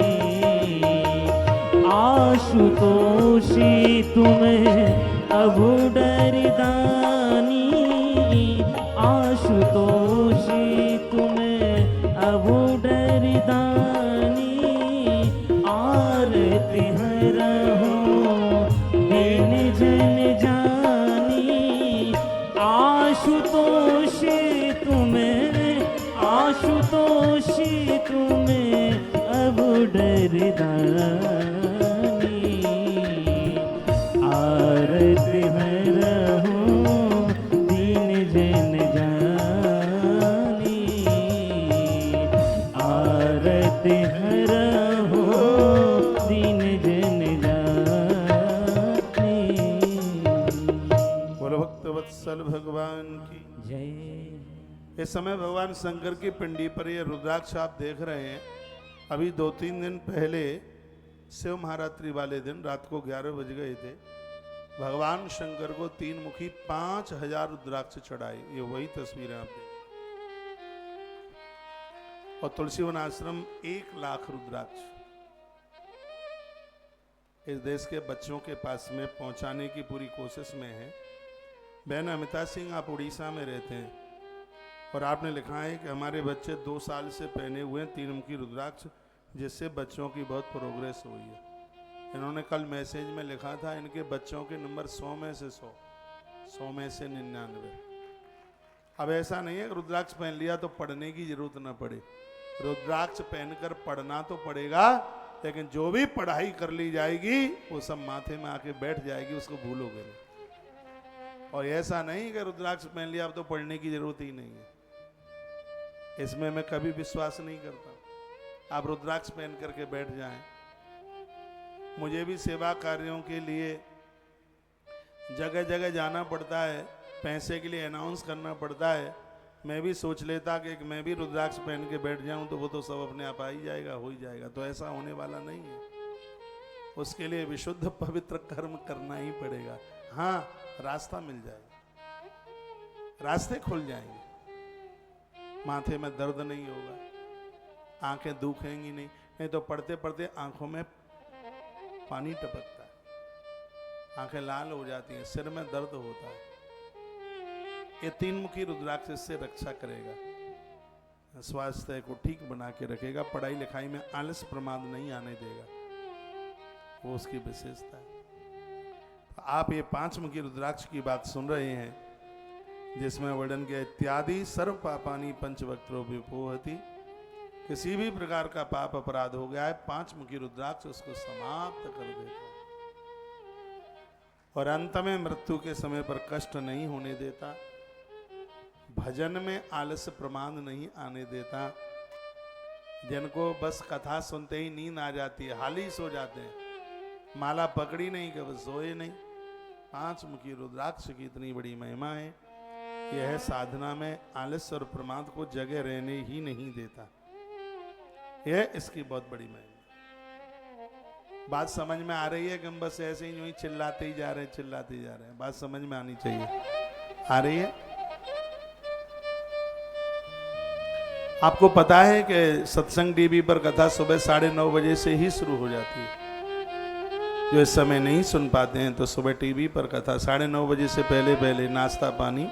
आशुतोषी तुम्हें अब डरदानी आशुतोषी तुम्हें अब डरदानी आरती है रहो दीन जन जानी आशुतोष तुम्हें अब डरदानी आरत है रहो दीन जन जानी आरत है रहो दीन जन जानी। बोलो भक्तवत्सल भगवान की। जय। इस समय भगवान शंकर की पिंडी पर ये रुद्राक्ष आप देख रहे हैं। अभी 2-3 दिन पहले शिव महारात्रि वाले दिन रात को 11 बज गए थे। भगवान शंकर को 3 मुखी 5000 रुद्राक्ष चढ़ाए। ये वही तस्वीरें आप देख। और तुलसीवन आश्रम 1 लाख रुद्राक्ष इस देश के बच्चों के पास में पहुंचाने की पूरी कोशिश में है। बहन अमिता सिंह, आप उड़ीसा में रहते हैं और आपने लिखा है कि हमारे बच्चे 2 साल से पहने हुए हैं 3 मुखी रुद्राक्ष, जिससे बच्चों की बहुत प्रोग्रेस हुई है। इन्होंने कल मैसेज में लिखा था इनके बच्चों के नंबर 100 में से 100, 100 में से 99। अब ऐसा नहीं है रुद्राक्ष पहन लिया तो पढ़ने की जरूरत ना पड़े। रुद्राक्ष पहनकर पढ़ना तो पड़ेगा, लेकिन जो भी पढ़ाई कर ली जाएगी वो सब माथे में आके बैठ जाएगी, उसको भूलोगे नहीं। और ऐसा नहीं कि रुद्राक्ष पहन लिया अब तो पढ़ने की जरूरत ही नहीं है। इसमें मैं कभी विश्वास नहीं करता। आप रुद्राक्ष पहन करके बैठ जाएं। मुझे भी सेवा कार्यों के लिए जगह जगह जाना पड़ता है, पैसे के लिए अनाउंस करना पड़ता है। मैं भी सोच लेता कि मैं भी रुद्राक्ष पहन के बैठ जाऊं तो वो तो सब अपने आप आ ही जाएगा, हो ही जाएगा। तो ऐसा होने वाला नहीं है। उसके लिए विशुद्ध पवित्र कर्म करना ही पड़ेगा। हाँ, रास्ता मिल जाएगा, रास्ते खुल जाएंगे, माथे में दर्द नहीं होगा, आंखें दुखेंगी नहीं तो पढ़ते पढ़ते आंखों में पानी टपकता है, आंखें लाल हो जाती हैं, सिर में दर्द होता है। ये 3 मुखी रुद्राक्ष इससे रक्षा करेगा, स्वास्थ्य को ठीक बना के रखेगा, पढ़ाई लिखाई में आलस प्रमाद नहीं आने देगा, वो उसकी विशेषता है। तो आप ये 5 मुखी रुद्राक्ष की बात सुन रहे हैं, जिसमें वर्णन किया इत्यादि सर्व पापानी पंचवक्त्रो विपोहति। किसी भी प्रकार का पाप अपराध हो गया है, 5 मुखी रुद्राक्ष उसको समाप्त कर देता है और अंत में मृत्यु के समय पर कष्ट नहीं होने देता, भजन में आलस्य प्रमाद नहीं आने देता। जिनको बस कथा सुनते ही नींद आ जाती है, हाल ही सो जाते हैं, माला पकड़ी नहीं कि बस सोए नहीं। 5 मुखी रुद्राक्ष की इतनी बड़ी महिमा है। यह है साधना में आलस्य और प्रमाद को जगह रहने ही नहीं देता। यह इसकी बहुत बड़ी महिमा। बात समझ में आ रही है कि हम बस ऐसे ही चिल्लाते ही जा रहे हैं, चिल्लाते ही जा रहे हैं। बात समझ में आनी चाहिए। आ रही है? आपको पता है कि सत्संग टीवी पर कथा सुबह 9:30 बजे से ही शुरू हो जाती है। जो इस समय नहीं सुन पाते हैं तो सुबह टीवी पर कथा 9:30 बजे से पहले नाश्ता पानी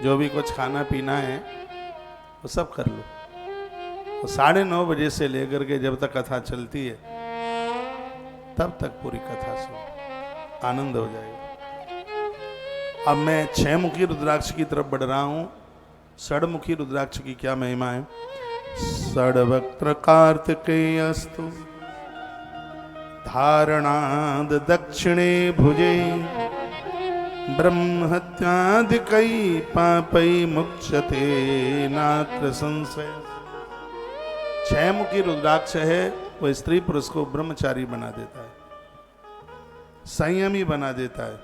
जो भी कुछ खाना पीना है वो सब कर लो। तो 9:30 बजे से लेकर के जब तक कथा चलती है तब तक पूरी कथा सुनो, आनंद हो जाएगा। अब मैं 6 मुखी रुद्राक्ष की तरफ बढ़ रहा हूं। षडमुखी रुद्राक्ष की क्या महिमा है। षडवक्त्र कार्तिकेयस्तु धारणाद दक्षिणे भुजे ब्रह्महत्यादिकै पापै मुच्यते नात्र संशय। 6 मुखी रुद्राक्ष है, वो स्त्री पुरुष को ब्रह्मचारी बना देता है, संयमी बना देता है,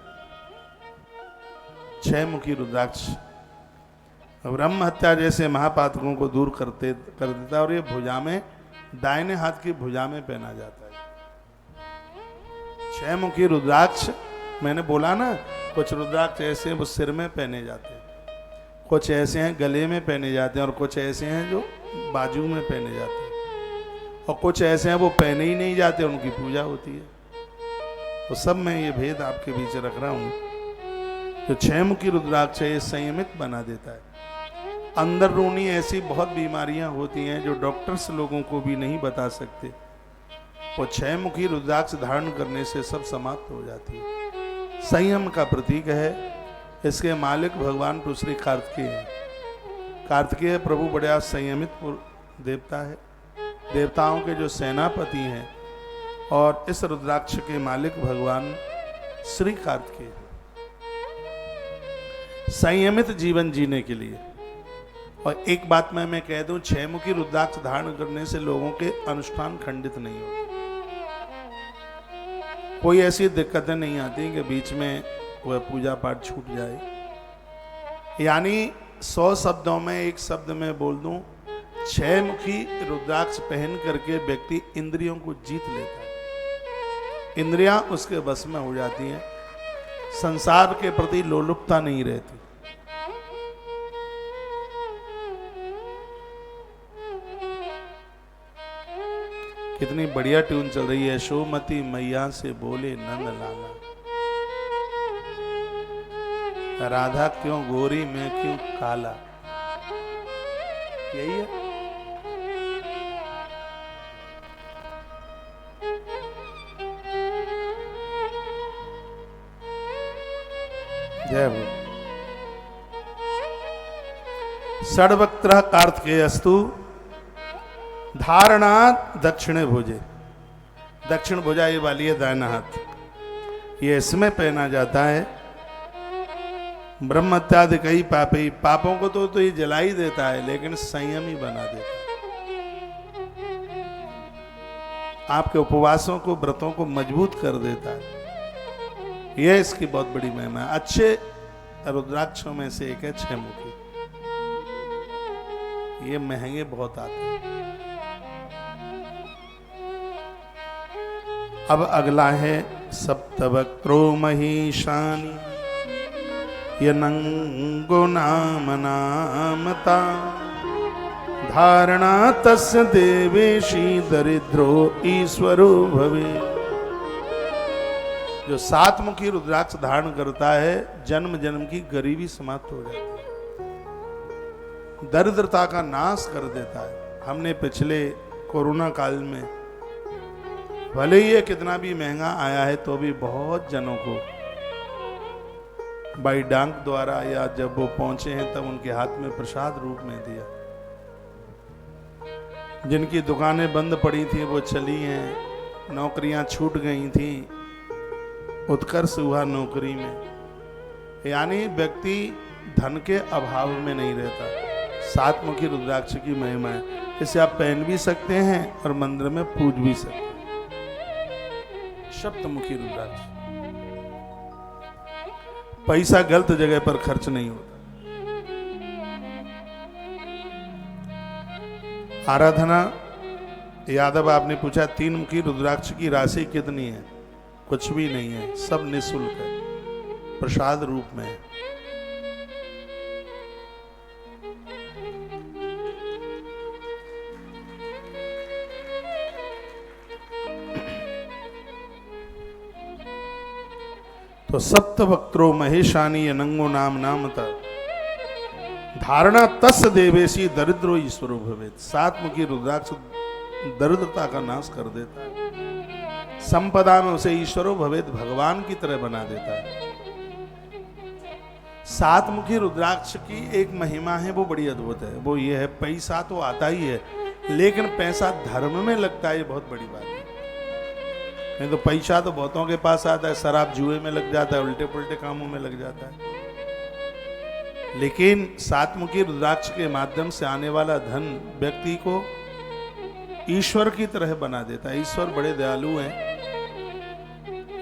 6 मुखी रुद्राक्ष ब्रह्म हत्या जैसे महापातकों को दूर कर देता है। और ये भुजा में, दाहिने हाथ की भुजा में पहना जाता है। 6 मुखी रुद्राक्ष, मैंने बोला ना, कुछ रुद्राक्ष ऐसे हैं वो सिर में पहने जाते हैं, कुछ ऐसे हैं गले में पहने जाते हैं, और कुछ ऐसे हैं जो बाजू में पहने जाते हैं, और कुछ ऐसे हैं वो पहने ही नहीं जाते, उनकी पूजा होती है। तो सब मैं ये भेद आपके बीच रख रहा हूँ। जो 6 मुखी रुद्राक्ष है ये संयमित बना देता है। अंदरूनी ऐसी बहुत बीमारियां होती हैं जो डॉक्टर्स लोगों को भी नहीं बता सकते, वो 6 मुखी रुद्राक्ष धारण करने से सब समाप्त हो जाती है। संयम का प्रतीक है। इसके मालिक भगवान श्री कार्तिकेय हैं। कार्तिकेय प्रभु बड़ा संयमित देवता है, देवताओं के जो सेनापति हैं, और इस रुद्राक्ष के मालिक भगवान श्री कार्तिकेय। संयमित जीवन जीने के लिए। और एक बात मैं कह दूं, 6 मुखी रुद्राक्ष धारण करने से लोगों के अनुष्ठान खंडित नहीं होते। कोई ऐसी दिक्कतें नहीं आती कि बीच में वह पूजा पाठ छूट जाए। यानी 100 शब्दों में एक शब्द में बोल दूं, 6 मुखी रुद्राक्ष पहन करके व्यक्ति इंद्रियों को जीत लेता है। इंद्रियां उसके वश में हो जाती हैं, संसार के प्रति लोलुपता नहीं रहती। कितनी बढ़िया ट्यून चल रही है। यशोमती मैया से बोले नंद लाला, राधा क्यों गोरी मैं क्यों काला। यही है। जय हो। षड्वक्त्रः कार्तिकेयस्तु धारणा दक्षिणे भुजे। दक्षिण भुजा ये वाली है दाहिना हाथ, ये इसमें पहना जाता है। ब्रह्म इत्यादि कई पापी, पापों को तो ये जला ही देता है, लेकिन संयमी बना देता है। आपके उपवासों को, व्रतों को मजबूत कर देता है। यह इसकी बहुत बड़ी महिमा है। अच्छे रुद्राक्षों में से एक है 6 मुखी। ये महंगे बहुत आते हैं। अब अगला है सप्तवक्त्रो महिषानी यनंगो नाम नामता धारणा तस्य देवेशी दरिद्रो ईश्वरो भवे। जो 7 मुखी रुद्राक्ष धारण करता है, जन्म जन्म की गरीबी समाप्त हो जाती है, दरिद्रता का नाश कर देता है। हमने पिछले कोरोना काल में, भले ही ये कितना भी महंगा आया है, तो भी बहुत जनों को बाई डाक द्वारा या जब वो पहुंचे हैं तब उनके हाथ में प्रसाद रूप में दिया। जिनकी दुकानें बंद पड़ी थी वो चली हैं, नौकरियां छूट गई थी, उत्कर्ष हुआ नौकरी में। यानी व्यक्ति धन के अभाव में नहीं रहता। 7 मुखी रुद्राक्ष की महिमा है। इसे आप पहन भी सकते हैं और मंदिर में पूज भी सकते हैं। सप्तमुखी रुद्राक्ष। पैसा गलत जगह पर खर्च नहीं होता। आराधना यादव आपने पूछा 3 मुखी रुद्राक्ष की राशि कितनी है? कुछ भी नहीं है, सब निःशुल्क है, प्रसाद रूप में है। तो सप्तवक्त्रो महेशानी अनंगो नाम नामता धारणा तस् देवेशी दरिद्रो ईश्वरो भवेत्। 7 मुखी रुद्राक्ष दरिद्रता का नाश कर देता है, संपदा में उसे ईश्वरो भवेत् भगवान की तरह बना देता है। 7 मुखी रुद्राक्ष की एक महिमा है, वो बड़ी अद्भुत है। वो ये है, पैसा तो आता ही है, लेकिन पैसा धर्म में लगता है, ये बहुत बड़ी बात है। नहीं तो पैसा तो बहुतों के पास आता है, शराब जुए में लग जाता है, उल्टे पुल्टे कामों में लग जाता है। लेकिन 7 मुखी रुद्राक्ष के माध्यम से आने वाला धन व्यक्ति को ईश्वर की तरह बना देता है। ईश्वर बड़े दयालु हैं।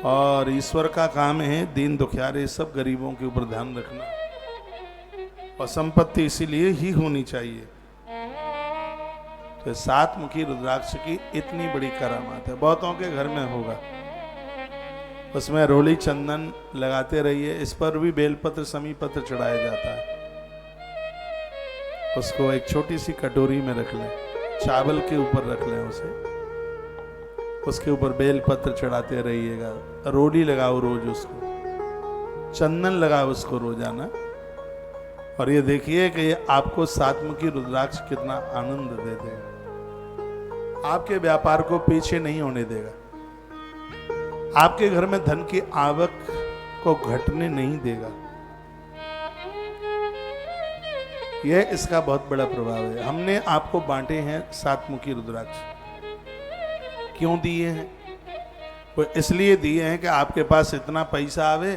और ईश्वर का काम है दीन दुखियारे सब गरीबों के ऊपर ध्यान रखना, और संपत्ति इसीलिए ही होनी चाहिए। तो 7 मुखी रुद्राक्ष की इतनी बड़ी करामात है, बहुतों के घर में होगा। उसमें रोली चंदन लगाते रहिए, इस पर भी बेलपत्र समीपत्र चढ़ाया जाता है। उसको एक छोटी सी कटोरी में रख लें, चावल के ऊपर रख लें उसे, उसके ऊपर बेलपत्र चढ़ाते रहिएगा। रोली लगाओ रोज उसको, चंदन लगाओ उसको रोजाना, और ये देखिए कि ये आपको 7 मुखी रुद्राक्ष कितना आनंद दे देगा। आपके व्यापार को पीछे नहीं होने देगा, आपके घर में धन की आवक को घटने नहीं देगा। यह इसका बहुत बड़ा प्रभाव है। हमने आपको बांटे हैं 7 मुखी रुद्राक्ष। क्यों दिए हैं? वो इसलिए दिए हैं कि आपके पास इतना पैसा आवे,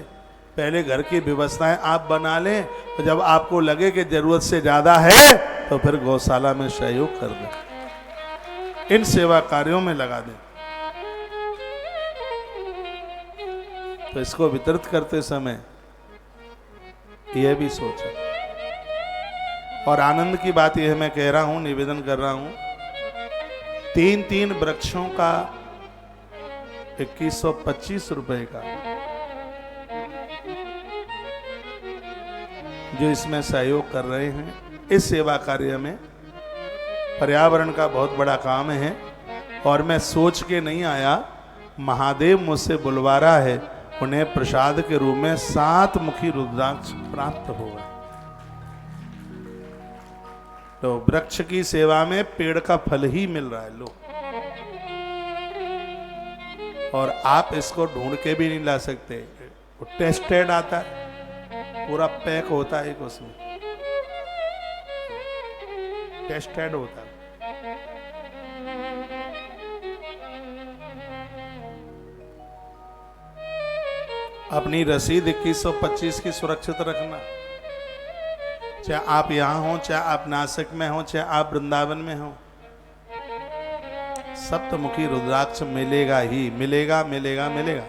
पहले घर की व्यवस्थाएं आप बना लें, तो जब आपको लगे कि जरूरत से ज्यादा है तो फिर गौशाला में सहयोग कर दें, इन सेवा कार्यों में लगा दें। तो इसको वितरित करते समय यह भी सोचें। और आनंद की बात यह मैं कह रहा हूं, निवेदन कर रहा हूं, 3 वृक्षों का 2125 रुपए का जो इसमें सहयोग कर रहे हैं, इस सेवा कार्य में पर्यावरण का बहुत बड़ा काम है। और मैं सोच के नहीं आया, महादेव मुझसे बुलवा रहा है, उन्हें प्रसाद के रूप में 7 मुखी रुद्राक्ष प्राप्त होगा। तो वृक्ष की सेवा में पेड़ का फल ही मिल रहा है लो, और आप इसको ढूंढ के भी नहीं ला सकते। वो टेस्टेड आता है, पूरा पैक होता है, एक उसमें टेस्टेड होता है। अपनी रसीद 2125 की सुरक्षित रखना, चाहे आप यहां हो, चाहे आप नासिक में हो, चाहे आप वृंदावन में हो, सप्तमुखी रुद्राक्ष मिलेगा ही मिलेगा, मिलेगा मिलेगा।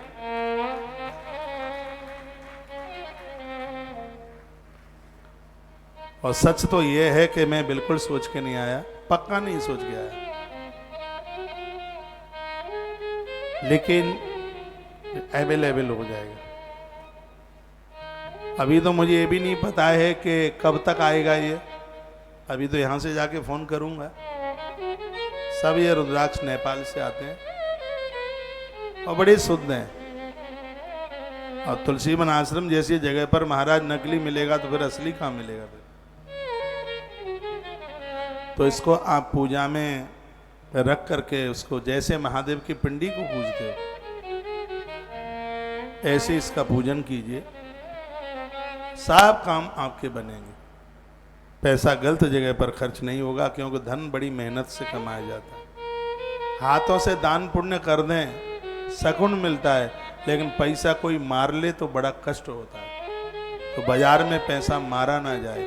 और सच तो यह है कि मैं बिल्कुल सोच के नहीं आया, पक्का नहीं सोच के आया, लेकिन अवेलेबल हो जाएगा। अभी तो मुझे ये भी नहीं पता है कि कब तक आएगा ये, अभी तो यहां से जाके फोन करूंगा। सब ये रुद्राक्ष नेपाल से आते हैं और बड़े शुद्ध हैं। और तुलसी वन आश्रम जैसी जगह पर महाराज नकली मिलेगा तो फिर असली कहाँ मिलेगा फिर? तो इसको आप पूजा में रख करके उसको, जैसे महादेव की पिंडी को पूजते हो ऐसे इसका पूजन कीजिए, सब काम आपके बनेंगे। पैसा गलत जगह पर खर्च नहीं होगा, क्योंकि धन बड़ी मेहनत से कमाया जाता है। हाथों से दान पुण्य कर दें, शगुन मिलता है, लेकिन पैसा कोई मार ले तो बड़ा कष्ट होता है। तो बाजार में पैसा मारा ना जाए,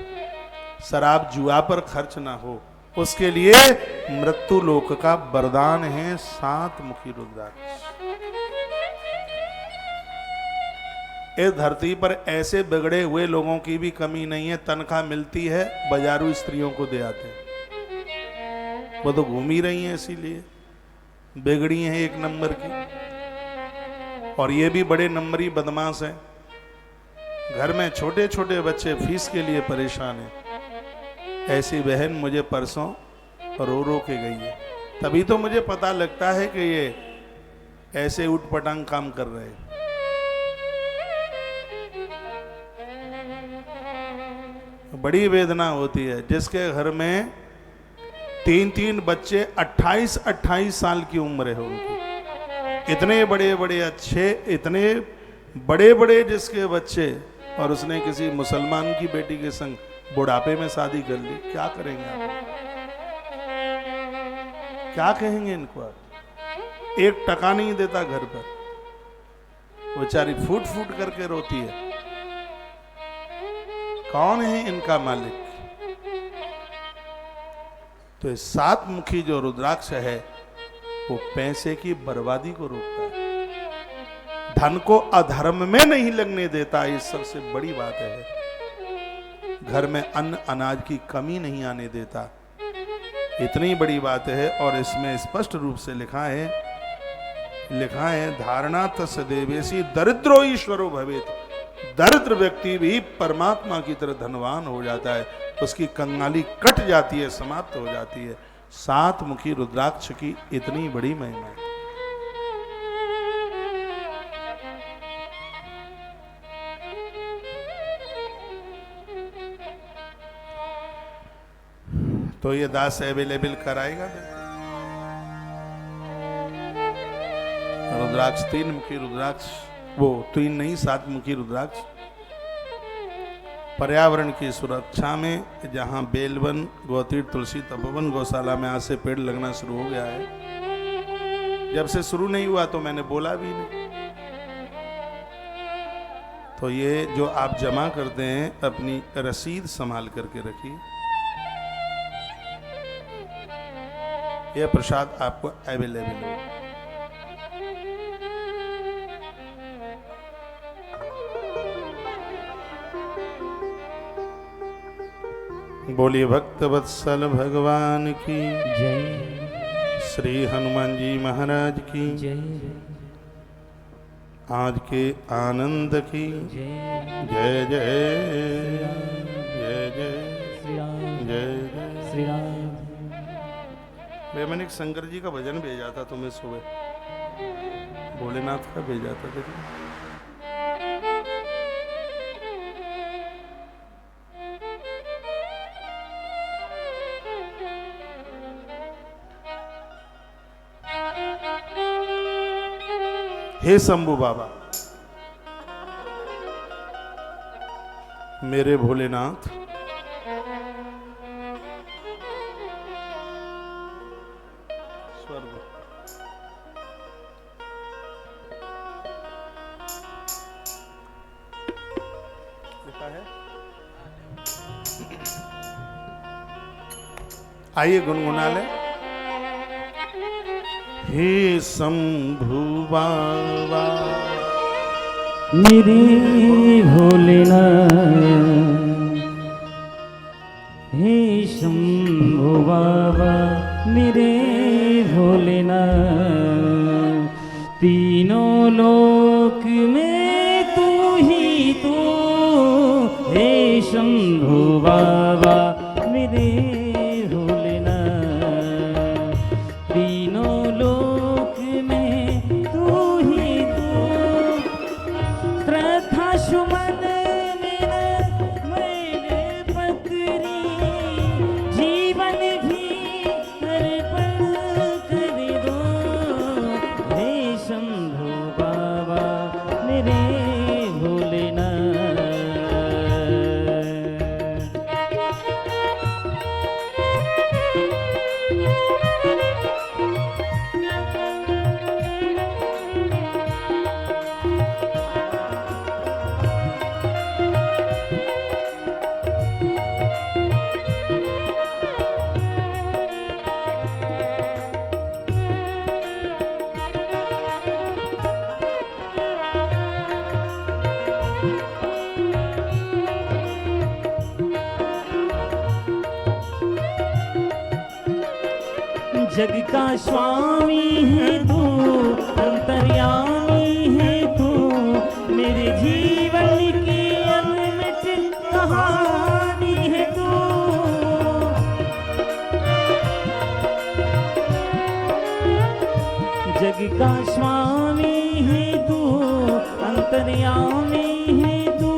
शराब जुआ पर खर्च ना हो, उसके लिए मृत्यु लोक का वरदान है 7 मुखी रुद्राक्ष। इस धरती पर ऐसे बिगड़े हुए लोगों की भी कमी नहीं है, तनख्वाह मिलती है, बाजारू स्त्रियों को दे आते हैं। वो तो घूम ही रही हैं, इसीलिए बिगड़ी हैं एक नंबर की। और ये भी बड़े नंबरी बदमाश हैं। घर में छोटे छोटे बच्चे फीस के लिए परेशान हैं। ऐसी बहन मुझे परसों रो रो के गई है, तभी तो मुझे पता लगता है कि ये ऐसे उटपटांग काम कर रहे हैं। बड़ी वेदना होती है जिसके घर में 3 बच्चे 28 साल की उम्र है उनकी, इतने बड़े बड़े अच्छे, इतने बड़े बड़े जिसके बच्चे, और उसने किसी मुसलमान की बेटी के संग बुढ़ापे में शादी कर ली। क्या करेंगे आप? क्या कहेंगे इनको आप? 1 टका नहीं देता घर पर, बेचारी फूट फूट करके रोती है। कौन है इनका मालिक? तो इस 7 मुखी जो रुद्राक्ष है वो पैसे की बर्बादी को रोकता है। धन को अधर्म में नहीं लगने देता, ये सबसे बड़ी बात है। घर में अन्न अनाज की कमी नहीं आने देता, इतनी बड़ी बात है। और इसमें स्पष्ट रूप से लिखा है धारणा तस् देवेशी दरिद्रो ईश्वरो भवेत। दरिद्र व्यक्ति भी परमात्मा की तरह धनवान हो जाता है, उसकी कंगाली कट जाती है, समाप्त हो जाती है। 7 मुखी रुद्राक्ष की इतनी बड़ी महिमा है। तो ये दास अवेलेबल कराएगा। रुद्राक्ष 3 मुखी रुद्राक्ष, वो 3 नहीं 7 मुखी रुद्राक्ष पर्यावरण की सुरक्षा में, जहां बेलवन गौतीर्थ तुलसी तपोवन गौशाला में आज से पेड़ लगना शुरू हो गया है। जब से शुरू नहीं हुआ तो मैंने बोला भी नहीं। तो ये जो आप जमा करते हैं अपनी रसीद संभाल करके रखिए। यह प्रसाद आपको अवेलेबल हो। बोलिए भक्त वत्सल भगवान की जय, श्री हनुमान जी महाराज की जय आज के आनंद की जय, जय जय जय जय श्री राम, जय जय। श्री राम। मैंने एक शंकर जी का भजन भेजा था तुम्हें सुबह, भोलेनाथ का भेजा था देखो। हे शंभू बाबा, मेरे भोलेनाथ, स्वर्ग लिखा है। आइए गुनगुना ले। हे शंभू बाबा मेरे भोलेनाथ, हे शंभो बाबा मेरे भोलेनाथ, तीनों लोक में तू ही तू, हे शंभो बाबा मेरे भोलेनाथ, तीनों लोक में तू ही तू, श्रद्धा सुमन मेरे पकड़ी, जीवन भी अर्पण कर दो, हे शंभो बाबा मेरे भोलेनाथ। जग का स्वामी है तू, अंतर्यामी है तू, मेरे जीवन की अनमित कहानी है तू, जग का स्वामी है तू, अंतर्यामी है तू,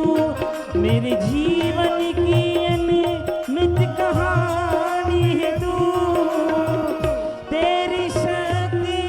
मेरे जीवन की अनमित कहानी है तू, तेरी शक्ति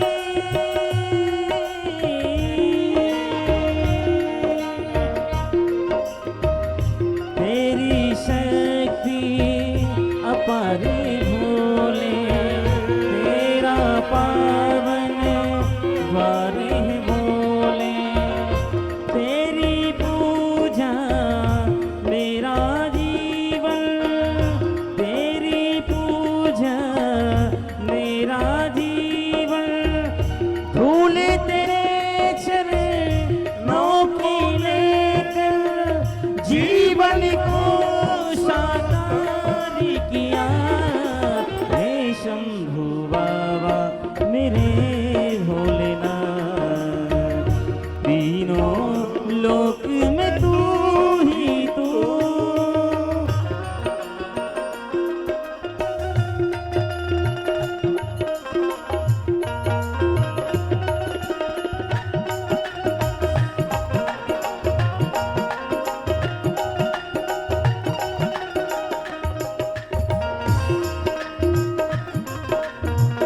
लोक में तू ही तू।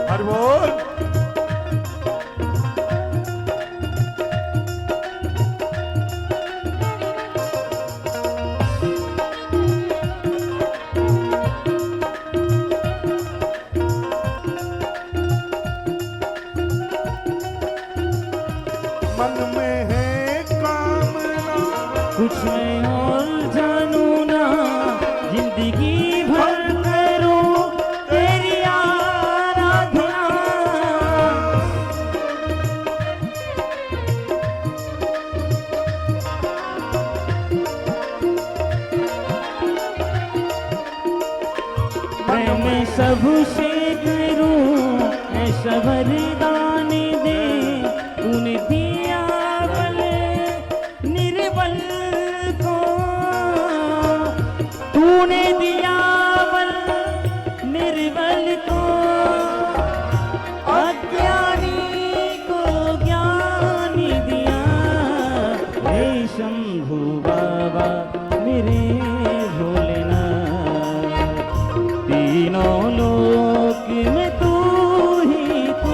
हरि बोल। मन में है कामना कुछ मैं और जानू ना, जिंदगी भर करूं तेरी आराधना। मैं सबसे करूं ऐसा वरदान दे, तूने दिया बल निर्बल को, तूने दिया बल निर्बल को, अज्ञानी को ज्ञानी दिया। हे शंभु बाबा मेरे भोलेनाथ, तीनों लोक में तू ही तू।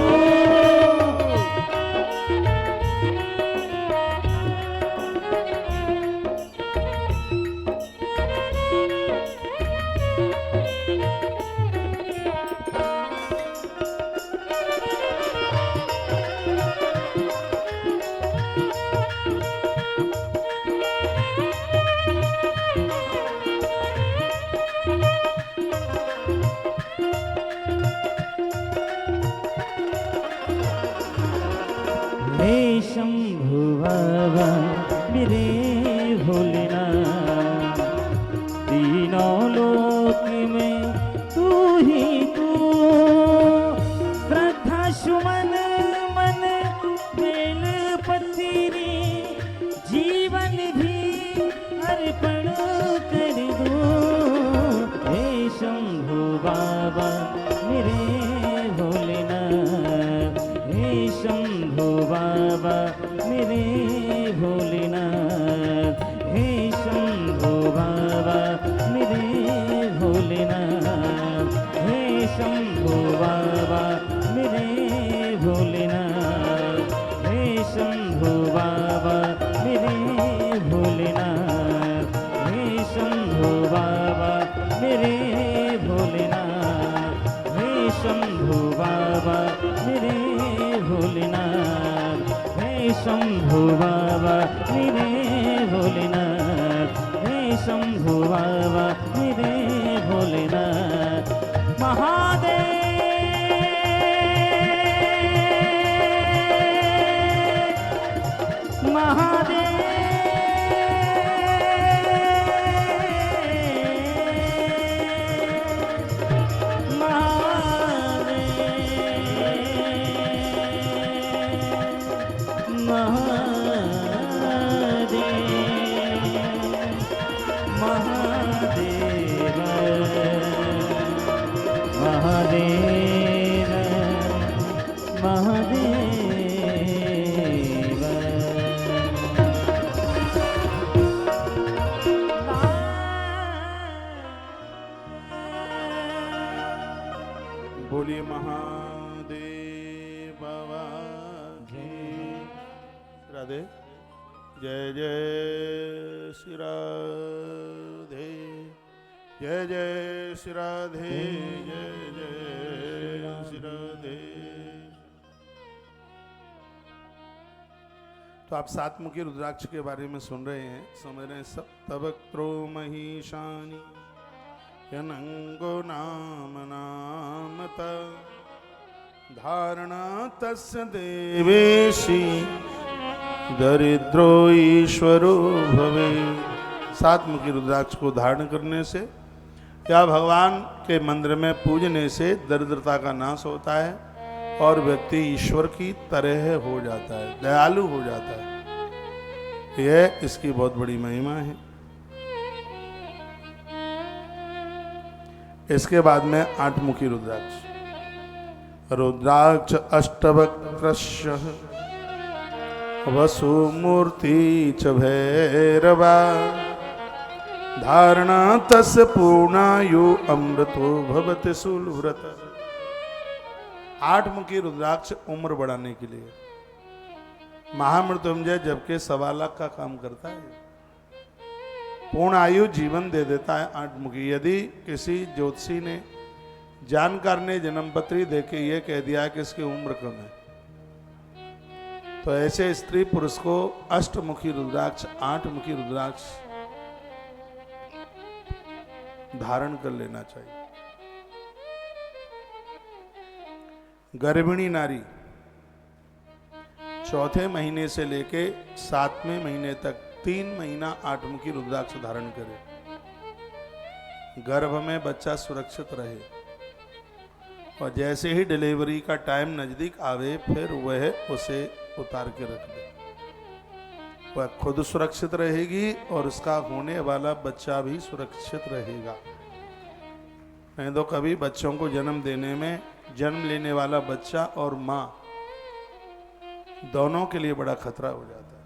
हे शंभु बाबा मेरे भोलेनाथ, तीनों लोक में तू ही तू। श्रद्धा सुमन मन बेल पत्थरी, जीवन भी अर्पण कर दो। हे शंभु बाबा मेरे भोलेनाथ, हे शंभु बाबा मेरे भोलेनाथ, हे शंभु बाबा मेरे भोलेनाथ, हे शंभु बाबा मेरे भोलेनाथ, हे शंभु बाबा मेरे भोलेनाथ, हे शंभु बाबा मेरे भोलेनाथ, हे शंभु बाबा मेरे भोलेनाथ, हे शंभु बाबा मेरे भोलेनाथ, हे शंभु बाबा मेरे भोलेनाथ। महादेव महादेव महादेव महादेव। बोलिए महादेव बाबा की राधे। जय जय श्री राधे, जय जय श्री राधे, जय जय श्री राधे। तो आप सातमुखी रुद्राक्ष के बारे में सुन रहे हैं, समझ रहे हैं। सप्तवक्त्रो महिषानि यनंगो नाम नामत धारणा तस्य देवेशी दरिद्रो ईश्वरो भवे। सातमुखी रुद्राक्ष को धारण करने से या भगवान के मंदिर में पूजने से दरिद्रता का नाश होता है और व्यक्ति ईश्वर की तरह हो जाता है, दयालु हो जाता है। यह इसकी बहुत बड़ी महिमा है। इसके बाद में 8 मुखी रुद्राक्ष। रुद्राक्ष अष्टवक्त्रस्य वसुमूर्ति च भैरवा धारणा तस् पूर्णायु अमृतो भवति शूलव्रत। 8 मुखी रुद्राक्ष उम्र बढ़ाने के लिए। महामृत्युंजय जबकि 1.25 लाख का काम करता है, पूर्ण आयु जीवन दे देता है 8 मुखी। यदि किसी ज्योतिषी ने जानकार ने जन्मपत्री देके ये कह दिया कि इसकी उम्र कम है, तो ऐसे स्त्री पुरुष को अष्टमुखी रुद्राक्ष 8 मुखी रुद्राक्ष धारण कर लेना चाहिए। गर्भिणी नारी 4थे महीने से लेके 7वें महीने तक 3 महीना 8 मुखी रुद्राक्ष धारण करे, गर्भ में बच्चा सुरक्षित रहे, और जैसे ही डिलीवरी का टाइम नजदीक आवे फिर वह उसे उतार के रख दे। वह खुद सुरक्षित रहेगी और उसका होने वाला बच्चा भी सुरक्षित रहेगा। नहीं तो कभी बच्चों को जन्म देने में जन्म लेने वाला बच्चा और माँ दोनों के लिए बड़ा खतरा हो जाता है।